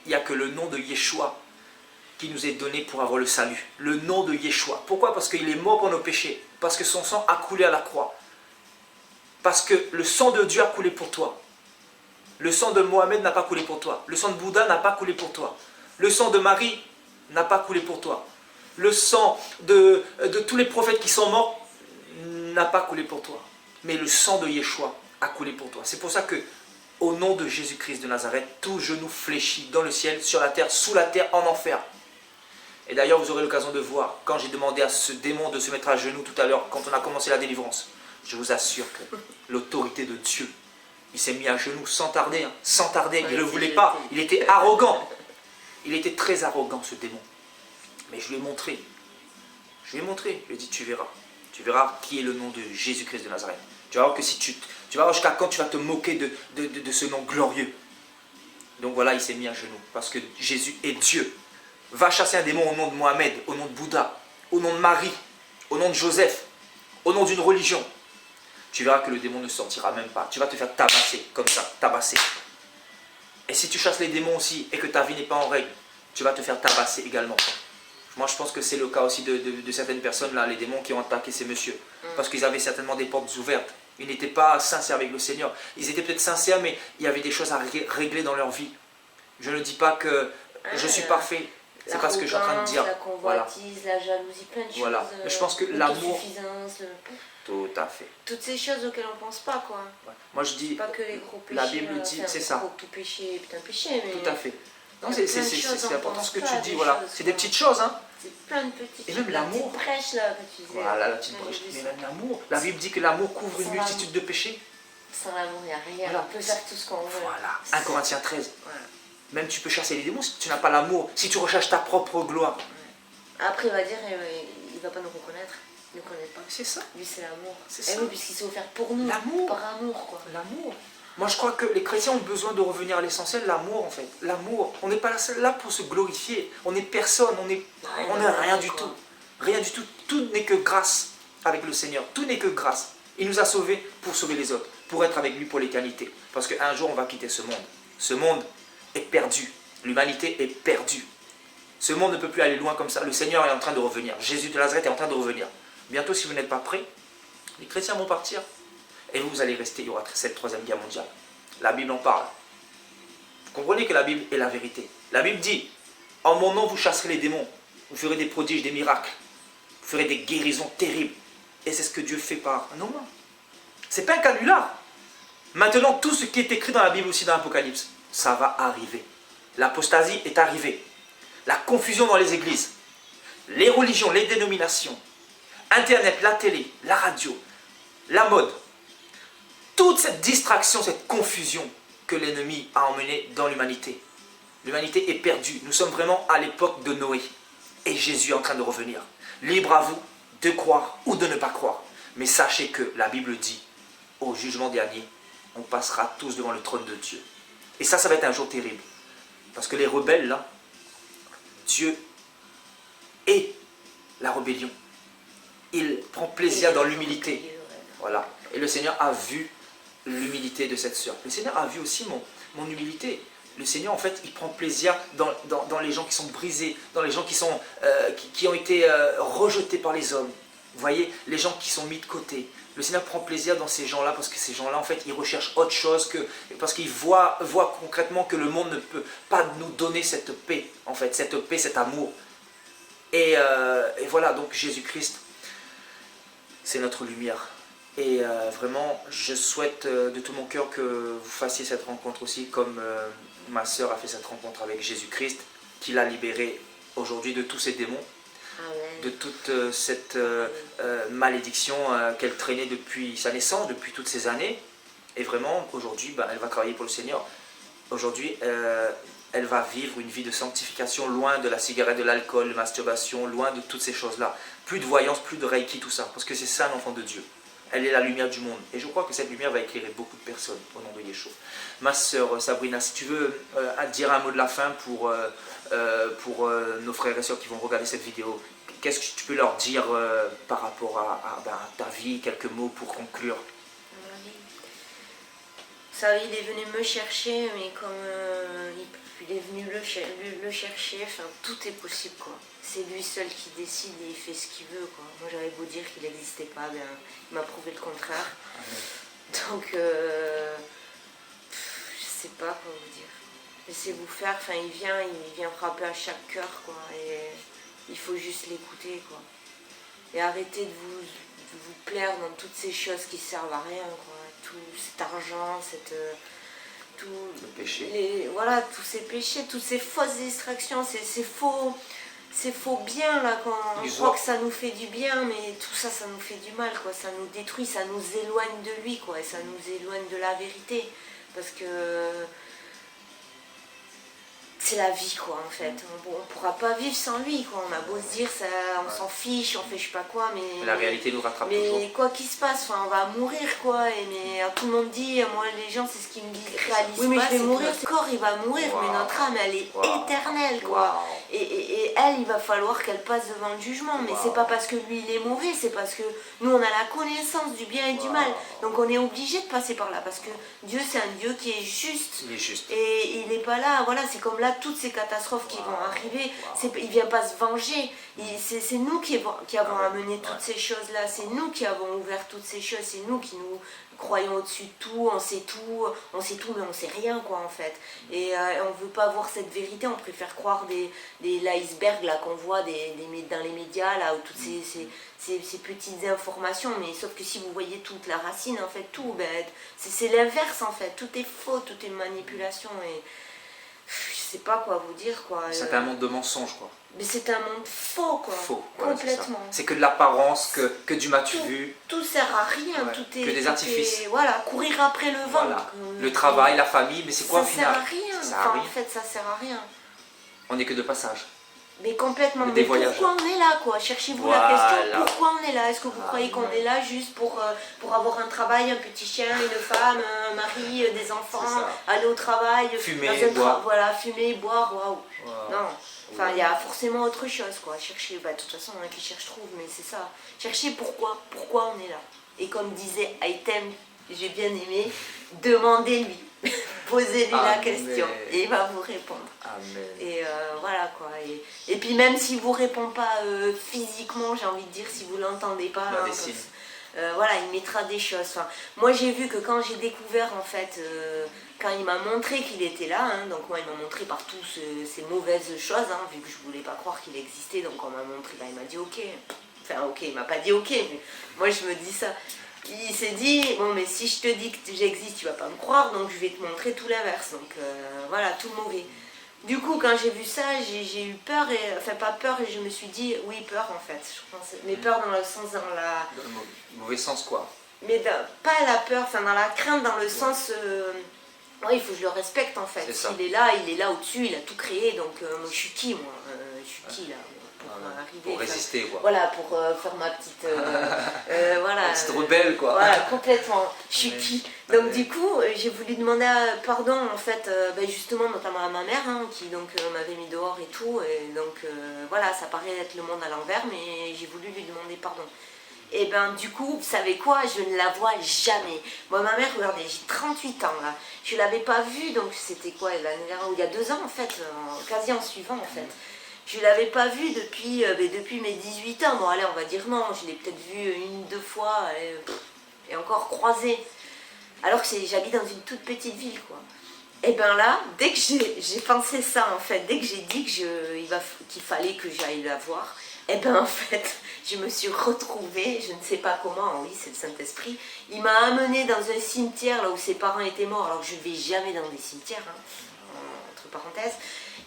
n'y a que le nom de Yeshua qui nous est donné pour avoir le salut. Le nom de Yeshua. Pourquoi? Parce qu'il est mort pour nos péchés. Parce que son sang a coulé à la croix. Parce que le sang de Dieu a coulé pour toi. Le sang de Mohamed n'a pas coulé pour toi. Le sang de Bouddha n'a pas coulé pour toi. Le sang de Marie n'a pas coulé pour toi. Le sang de tous les prophètes qui sont morts n'a pas coulé pour toi. Mais le sang de Yeshua a coulé pour toi. C'est pour ça que, au nom de Jésus-Christ de Nazareth, tout genou fléchit dans le ciel, sur la terre, sous la terre, en enfer. Et d'ailleurs, vous aurez l'occasion de voir, quand j'ai demandé à ce démon de se mettre à genoux tout à l'heure, quand on a commencé la délivrance, je vous assure que l'autorité de Dieu, il s'est mis à genoux sans tarder, sans tarder, il ne le voulait pas, il était arrogant. Il était très arrogant ce démon. Mais je lui ai montré, je lui ai dit tu verras qui est le nom de Jésus-Christ de Nazareth. Tu vas voir que si tu vas voir jusqu'à quand tu vas te moquer de ce nom glorieux. Donc voilà, il s'est mis à genoux, parce que Jésus est Dieu. Va chasser un démon au nom de Mohamed, au nom de Bouddha, au nom de Marie, au nom de Joseph, au nom d'une religion. Tu verras que le démon ne sortira même pas. Tu vas te faire tabasser, comme ça, tabasser. Et si tu chasses les démons aussi et que ta vie n'est pas en règle, tu vas te faire tabasser également. Moi, je pense que c'est le cas aussi de certaines personnes, là, les démons qui ont attaqué ces messieurs. Parce qu'ils avaient certainement des portes ouvertes. Ils n'étaient pas sincères avec le Seigneur. Ils étaient peut-être sincères, mais il y avait des choses à régler dans leur vie. Je ne dis pas que je suis parfait. C'est pas ce que je suis en train de dire. La convoitise, la jalousie, plein de choses. Voilà. Mais je pense que l'amour... L'autosuffisance, Tout à fait. toutes ces choses auxquelles on pense pas, quoi. Ouais. Moi, je dis... Pas que les gros péchés. La Bible dit, c'est ça. Tout péché est un péché, mais... Tout à fait. Non, il y a c'est plein de choses, on important pense ce que pas tu à dis, des voilà. choses, C'est des quoi. petites choses, hein. C'est plein de petites Et même choses. l'amour. La petite brèche, là, que tu disais. Voilà, la petite Ouais, brèche. j'ai vu Mais ça. même l'amour. La Bible dit que l'amour couvre une Sans multitude de péchés. Sans l'amour, il n'y a rien. Voilà. On peut faire tout ce qu'on veut. Voilà. 1 Corinthiens 13. Voilà. Même tu peux chasser les démons si tu n'as pas l'amour. Si tu recherches ta propre gloire. Après, il va dire, il ne va pas nous reconnaître. Il ne nous connaît pas. C'est ça. Lui, c'est l'amour. C'est Eh ça. oui, puisqu'il s'est offert pour nous. L'amour. Par amour, quoi. L'amour. Moi, je crois que les chrétiens ont besoin de revenir à l'essentiel, l'amour en fait. L'amour. On n'est pas là pour se glorifier. On n'est personne. On n'est rien du tout. Rien du tout. Tout n'est que grâce avec le Seigneur. Tout n'est que grâce. Il nous a sauvés pour sauver les autres. Pour être avec lui pour l'éternité. Parce qu'un jour, on va quitter ce monde. Ce monde est perdu. L'humanité est perdue. Ce monde ne peut plus aller loin comme ça. Le Seigneur est en train de revenir. Jésus de Nazareth est en train de revenir. Bientôt, si vous n'êtes pas prêts, les chrétiens vont partir. Et vous allez rester, il y aura cette troisième guerre mondiale. La Bible en parle. Vous comprenez que la Bible est la vérité. La Bible dit, en mon nom vous chasserez les démons, vous ferez des prodiges, des miracles, vous ferez des guérisons terribles. Et c'est ce que Dieu fait par un homme. Ce n'est pas un canular. Maintenant, tout ce qui est écrit dans la Bible aussi dans l'Apocalypse, ça va arriver. L'apostasie est arrivée. La confusion dans les églises, les religions, les dénominations, Internet, la télé, la radio, la mode, toute cette distraction, cette confusion que l'ennemi a emmenée dans l'humanité. L'humanité est perdue. Nous sommes vraiment à l'époque de Noé. Et Jésus est en train de revenir. Libre à vous de croire ou de ne pas croire. Mais sachez que la Bible dit, au jugement dernier, on passera tous devant le trône de Dieu. Et ça va être un jour terrible. Parce que les rebelles, là, Dieu est la rébellion. Il prend plaisir dans l'humilité. Voilà. Et le Seigneur a vu l'humilité de cette sœur. Le Seigneur a vu aussi mon humilité. Le Seigneur, en fait, il prend plaisir dans les gens qui sont brisés, dans les gens qui ont été rejetés par les hommes. Vous voyez, les gens qui sont mis de côté. Le Seigneur prend plaisir dans ces gens-là parce que ces gens-là, en fait, ils recherchent autre chose parce qu'ils voient concrètement que le monde ne peut pas nous donner cette paix, en fait, cette paix, cet amour. Et voilà, donc Jésus-Christ, c'est notre lumière. Et vraiment, je souhaite de tout mon cœur que vous fassiez cette rencontre aussi, comme ma sœur a fait cette rencontre avec Jésus-Christ, qui l'a libéré aujourd'hui de tous ces démons. De toute cette malédiction qu'elle traînait depuis sa naissance, depuis toutes ces années. Et vraiment, aujourd'hui, elle va travailler pour le Seigneur. Aujourd'hui, elle va vivre une vie de sanctification, loin de la cigarette, de l'alcool, de la masturbation, loin de toutes ces choses-là. Plus de voyance, plus de reiki, tout ça. Parce que c'est ça l'enfant de Dieu. Elle est la lumière du monde. Et je crois que cette lumière va éclairer beaucoup de personnes au nom de Yeshua. Ma sœur Sabrina, si tu veux dire un mot de la fin pour nos frères et sœurs qui vont regarder cette vidéo, qu'est-ce que tu peux leur dire par rapport à ta vie, quelques mots pour conclure? Ça, il est venu me chercher, mais comme il est venu le chercher, enfin, tout est possible, quoi. C'est lui seul qui décide et il fait ce qu'il veut, quoi. Moi, j'avais beau dire qu'il n'existait pas, ben, il m'a prouvé le contraire. Donc, je sais pas quoi vous dire. Laissez-vous faire, enfin, il vient frapper à chaque cœur, quoi. Et il faut juste l'écouter, quoi. Et arrêter de vous plaire dans toutes ces choses qui servent à rien, quoi. Tout cet argent, tout le péché. Voilà, tous ces péchés, toutes ces fausses distractions, ces faux biens là, quand on croit que ça nous fait du bien, mais tout ça, ça nous fait du mal, quoi. Ça nous détruit, ça nous éloigne de lui, quoi. Et ça nous éloigne de la vérité. Parce que c'est la vie, quoi, en fait. On ne pourra pas vivre sans lui, quoi. On a beau se dire, ça, on s'en fiche, on fait je sais pas quoi, mais la réalité nous rattrape toujours. Mais quoi qu'il se passe, enfin, on va mourir, quoi. Mais tout le monde dit, moi, les gens, c'est ce qu'ils me réalisent pas. Oui, mais je vais mourir, le corps, il va mourir, mais notre âme, elle est éternelle, quoi. Et elle, il va falloir qu'elle passe devant le jugement. Mais c'est pas parce que lui, il est mauvais, c'est parce que nous, on a la connaissance du bien et du mal. Donc, on est obligé de passer par là, parce que Dieu, c'est un Dieu qui est juste. Il est juste. Et il n'est pas là, voilà, c'est comme là, toutes ces catastrophes qui vont arriver, il ne vient pas se venger. C'est nous qui avons amené toutes ces choses-là, c'est nous qui avons ouvert toutes ces choses, c'est nous qui nous croyons au-dessus de tout, on sait tout, mais on sait rien, quoi, en fait. Et on ne veut pas voir cette vérité, on préfère croire l'iceberg là qu'on voit dans les médias, là, où toutes ces petites informations, mais sauf que si vous voyez toute la racine, en fait, tout, c'est l'inverse, en fait. Tout est faux, tout est manipulation, et je sais pas quoi vous dire, quoi. C'est un monde de mensonges, quoi. Mais c'est un monde faux, quoi. Faux, complètement. C'est que de l'apparence, que du m'as-tu vu. Tout sert à rien, tout est... Que des artifices. Voilà, courir après le vent. Voilà. Le travail, la famille, mais c'est quoi au final? Ça sert à rien. Ça sert à rien. En fait, ça sert à rien. On n'est que de passage. Mais complètement. Mais pourquoi on est là, quoi? Cherchez-vous la question, pourquoi on est là? Est-ce que vous croyez qu'on est là juste pour avoir un travail, un petit chien, une femme, un mari, des enfants, aller au travail, fumer, boire. Voilà, fumer, boire, waouh. Non. Enfin, il y a forcément autre chose, quoi. Cherchez, de toute façon, qui cherche trouve, mais c'est ça. Cherchez pourquoi on est là. Et comme disait Item, j'ai bien aimé, demandez-lui. posez-lui la Amen. question et il va vous répondre. Amen. Et voilà quoi. Et puis même si vous répond pas physiquement, j'ai envie de dire, si vous l'entendez pas, Il y a hein, des signes. voilà, il mettra des choses. Enfin, moi j'ai vu que quand j'ai découvert en fait, quand il m'a montré qu'il était là, hein, donc moi il m'a montré partout ces mauvaises choses, hein, vu que je voulais pas croire qu'il existait, donc on m'a montré, là il m'a dit ok. Enfin ok, il m'a pas dit ok, mais moi je me dis ça. Il s'est dit, bon mais si je te dis que j'existe, tu vas pas me croire, donc je vais te montrer tout l'inverse. Donc voilà, tout le mauvais. Du coup, quand j'ai vu ça, j'ai eu peur, enfin pas peur, et je me suis dit, oui, peur en fait, je pense. Mais peur dans le sens, dans la... Dans le mauvais sens quoi. Mais pas la peur, enfin dans la crainte, dans le sens... ouais, il faut que je le respecte en fait. S'il est là au-dessus, il a tout créé, donc je suis qui moi Je suis qui là pour arriver, pour résister quoi. Voilà, pour faire ma petite... voilà, petite rebelle quoi. Voilà, complètement. Je suis qui Donc du coup, j'ai voulu demander pardon en fait, justement notamment à ma mère hein, qui donc m'avait mis dehors et tout. Et donc voilà, ça paraît être le monde à l'envers, mais j'ai voulu lui demander pardon. Et ben du coup, vous savez quoi, je ne la vois jamais. Moi ma mère, regardez, j'ai 38 ans là. Je l'avais pas vue, donc c'était quoi l'année dernière, ou il y a 2 ans en fait, quasi en suivant en fait. Je ne l'avais pas vue depuis mes 18 ans. Bon allez, on va dire non, je l'ai peut-être vue 1 ou 2 fois, et encore croisée. Alors que j'habite dans une toute petite ville quoi. Et ben là, dès que j'ai pensé ça en fait, dès que j'ai dit qu'il fallait que j'aille la voir, et ben en fait, je me suis retrouvée, je ne sais pas comment, oui c'est le Saint-Esprit, il m'a amenée dans un cimetière là où ses parents étaient morts, alors que je ne vais jamais dans des cimetières, hein, entre parenthèses.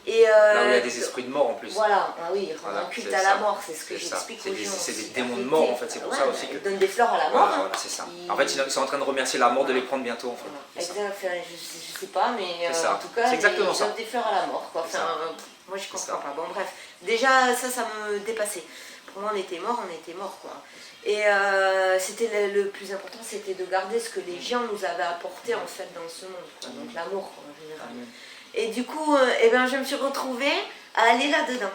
Et là où il y a des esprits de mort en plus. Voilà, ah oui, rendre un culte à la mort, c'est ce que j'explique aux gens. C'est des démons de mort en fait, c'est pour ça aussi que... Ils donnent des fleurs à la mort. Voilà, c'est ça. En fait, ils sont en train de remercier la mort de les prendre bientôt en fait. Exact, je sais pas, mais en tout cas, ils donnent des fleurs à la mort. Quoi. Enfin, moi je comprends pas. Bon bref, déjà ça me dépassait. Pour moi on était mort quoi. Et c'était le plus important, c'était de garder ce que les gens nous avaient apporté en fait dans ce monde, quoi. Donc l'amour en général. Amen. Et du coup, je me suis retrouvée à aller là-dedans.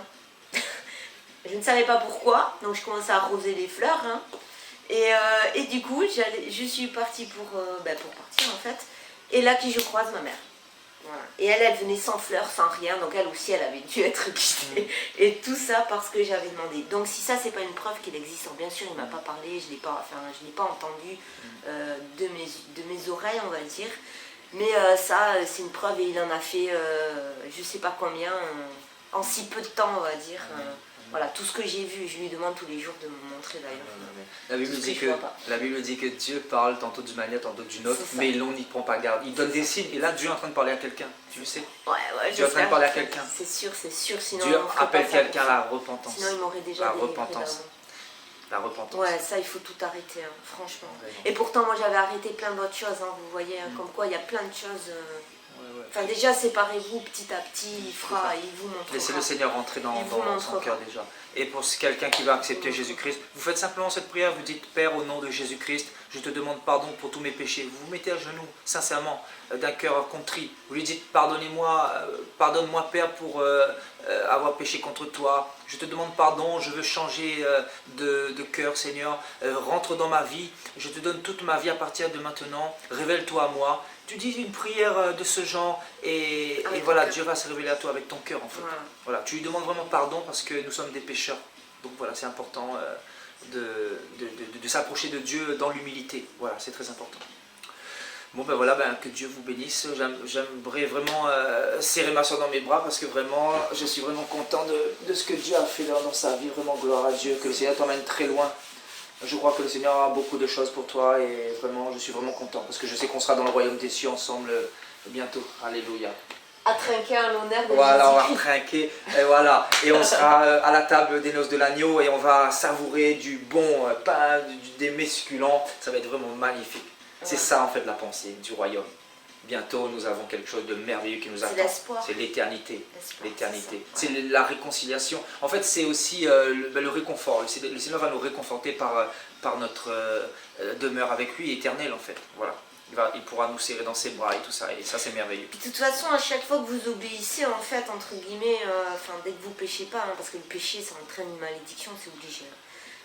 Je ne savais pas pourquoi, donc je commençais à arroser les fleurs. Hein. Et du coup, je suis partie pour partir en fait. Et là, je croise ma mère. Voilà. Et elle venait sans fleurs, sans rien, donc elle aussi, elle avait dû être quittée. Et tout ça parce que j'avais demandé. Donc si ça, c'est pas une preuve qu'il existe, alors, bien sûr, il ne m'a pas parlé, je l'ai pas entendu de mes oreilles, on va dire. Mais ça, c'est une preuve et il en a fait je sais pas combien, en si peu de temps, on va dire. Voilà, tout ce que j'ai vu, je lui demande tous les jours de me montrer d'ailleurs. La Bible dit que Dieu parle tantôt d'une manière, tantôt d'une autre, mais l'on n'y prend pas garde. Il donne des signes et là Dieu est en train de parler à quelqu'un, tu le sais. Ouais, Dieu est en train de parler à quelqu'un. C'est sûr, sinon Dieu appelle quelqu'un à la repentance. Sinon il m'aurait déjà La repentance. Ouais, ça il faut tout arrêter, hein, franchement. Et pourtant moi j'avais arrêté plein d'autres choses, hein, vous voyez, hein, comme quoi il y a plein de choses. Enfin déjà séparez-vous petit à petit, il vous montrera. Laissez le Seigneur rentrer dans son cœur déjà. Et pour quelqu'un qui va accepter Jésus-Christ, vous faites simplement cette prière, vous dites Père au nom de Jésus-Christ, je te demande pardon pour tous mes péchés. Vous vous mettez à genoux, sincèrement, d'un cœur contrit. Vous lui dites pardonne-moi Père pour avoir péché contre toi. Je te demande pardon, je veux changer de cœur Seigneur. Rentre dans ma vie, je te donne toute ma vie à partir de maintenant. Révèle-toi à moi. Tu dis une prière de ce genre et voilà, Dieu va se révéler à toi avec ton cœur en fait. Voilà, tu lui demandes vraiment pardon parce que nous sommes des pécheurs. Donc voilà, c'est important de s'approcher de Dieu dans l'humilité. Voilà, c'est très important. Bon ben voilà, que Dieu vous bénisse. J'aimerais vraiment serrer ma soeur dans mes bras parce que vraiment, je suis vraiment content de ce que Dieu a fait dans sa vie. Vraiment gloire à Dieu, que le Seigneur t'emmène très loin. Je crois que le Seigneur a beaucoup de choses pour toi et vraiment, je suis vraiment content parce que je sais qu'on sera dans le royaume des cieux ensemble bientôt. Alléluia. À trinquer en l'honneur de Voilà, on va trinquer et voilà. Et on sera à la table des noces de l'agneau et on va savourer du bon pain, des mets succulents. Ça va être vraiment magnifique. C'est ça en fait la pensée du royaume. Bientôt, nous avons quelque chose de merveilleux qui nous attend. C'est l'éternité. L'éternité. C'est la réconciliation. En fait, c'est aussi le réconfort. Le Seigneur va nous réconforter par notre demeure avec lui éternelle, en fait. Voilà. Il pourra nous serrer dans ses bras et tout ça. Et ça, c'est merveilleux. Puis, de toute façon, à chaque fois que vous obéissez, en fait, entre guillemets, dès que vous ne péchez pas, hein, parce que le péché, ça entraîne une malédiction, c'est obligé.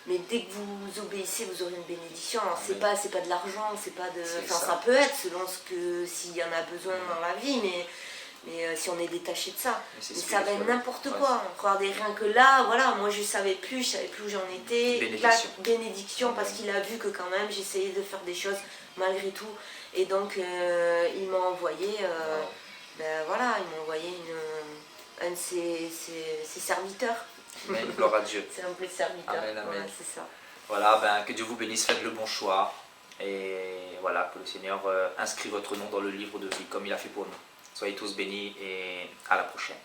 mais dès que vous obéissez, vous aurez une bénédiction. Alors, c'est Amen. pas de l'argent, c'est pas de. C'est Enfin, ça. ça peut être selon ce que s'il y en a besoin dans la vie, mais si on est détaché de ça. c'est Mais ça va être spirituel. n'importe Ouais. quoi. Regardez, rien que là, voilà, moi je savais plus où j'en étais. Bénédiction. La bénédiction, parce qu'il a vu que quand même j'essayais de faire des choses malgré tout. Et donc il m'a envoyé, ben voilà, il m'a envoyé un de ses serviteurs. Amen. Gloire à Dieu. C'est un peu le serviteur. Amen, amen. Voilà, c'est ça. Voilà, ben, que Dieu vous bénisse, faites le bon choix. Et voilà, que le Seigneur inscrit votre nom dans le livre de vie comme il a fait pour nous. Soyez tous bénis et à la prochaine.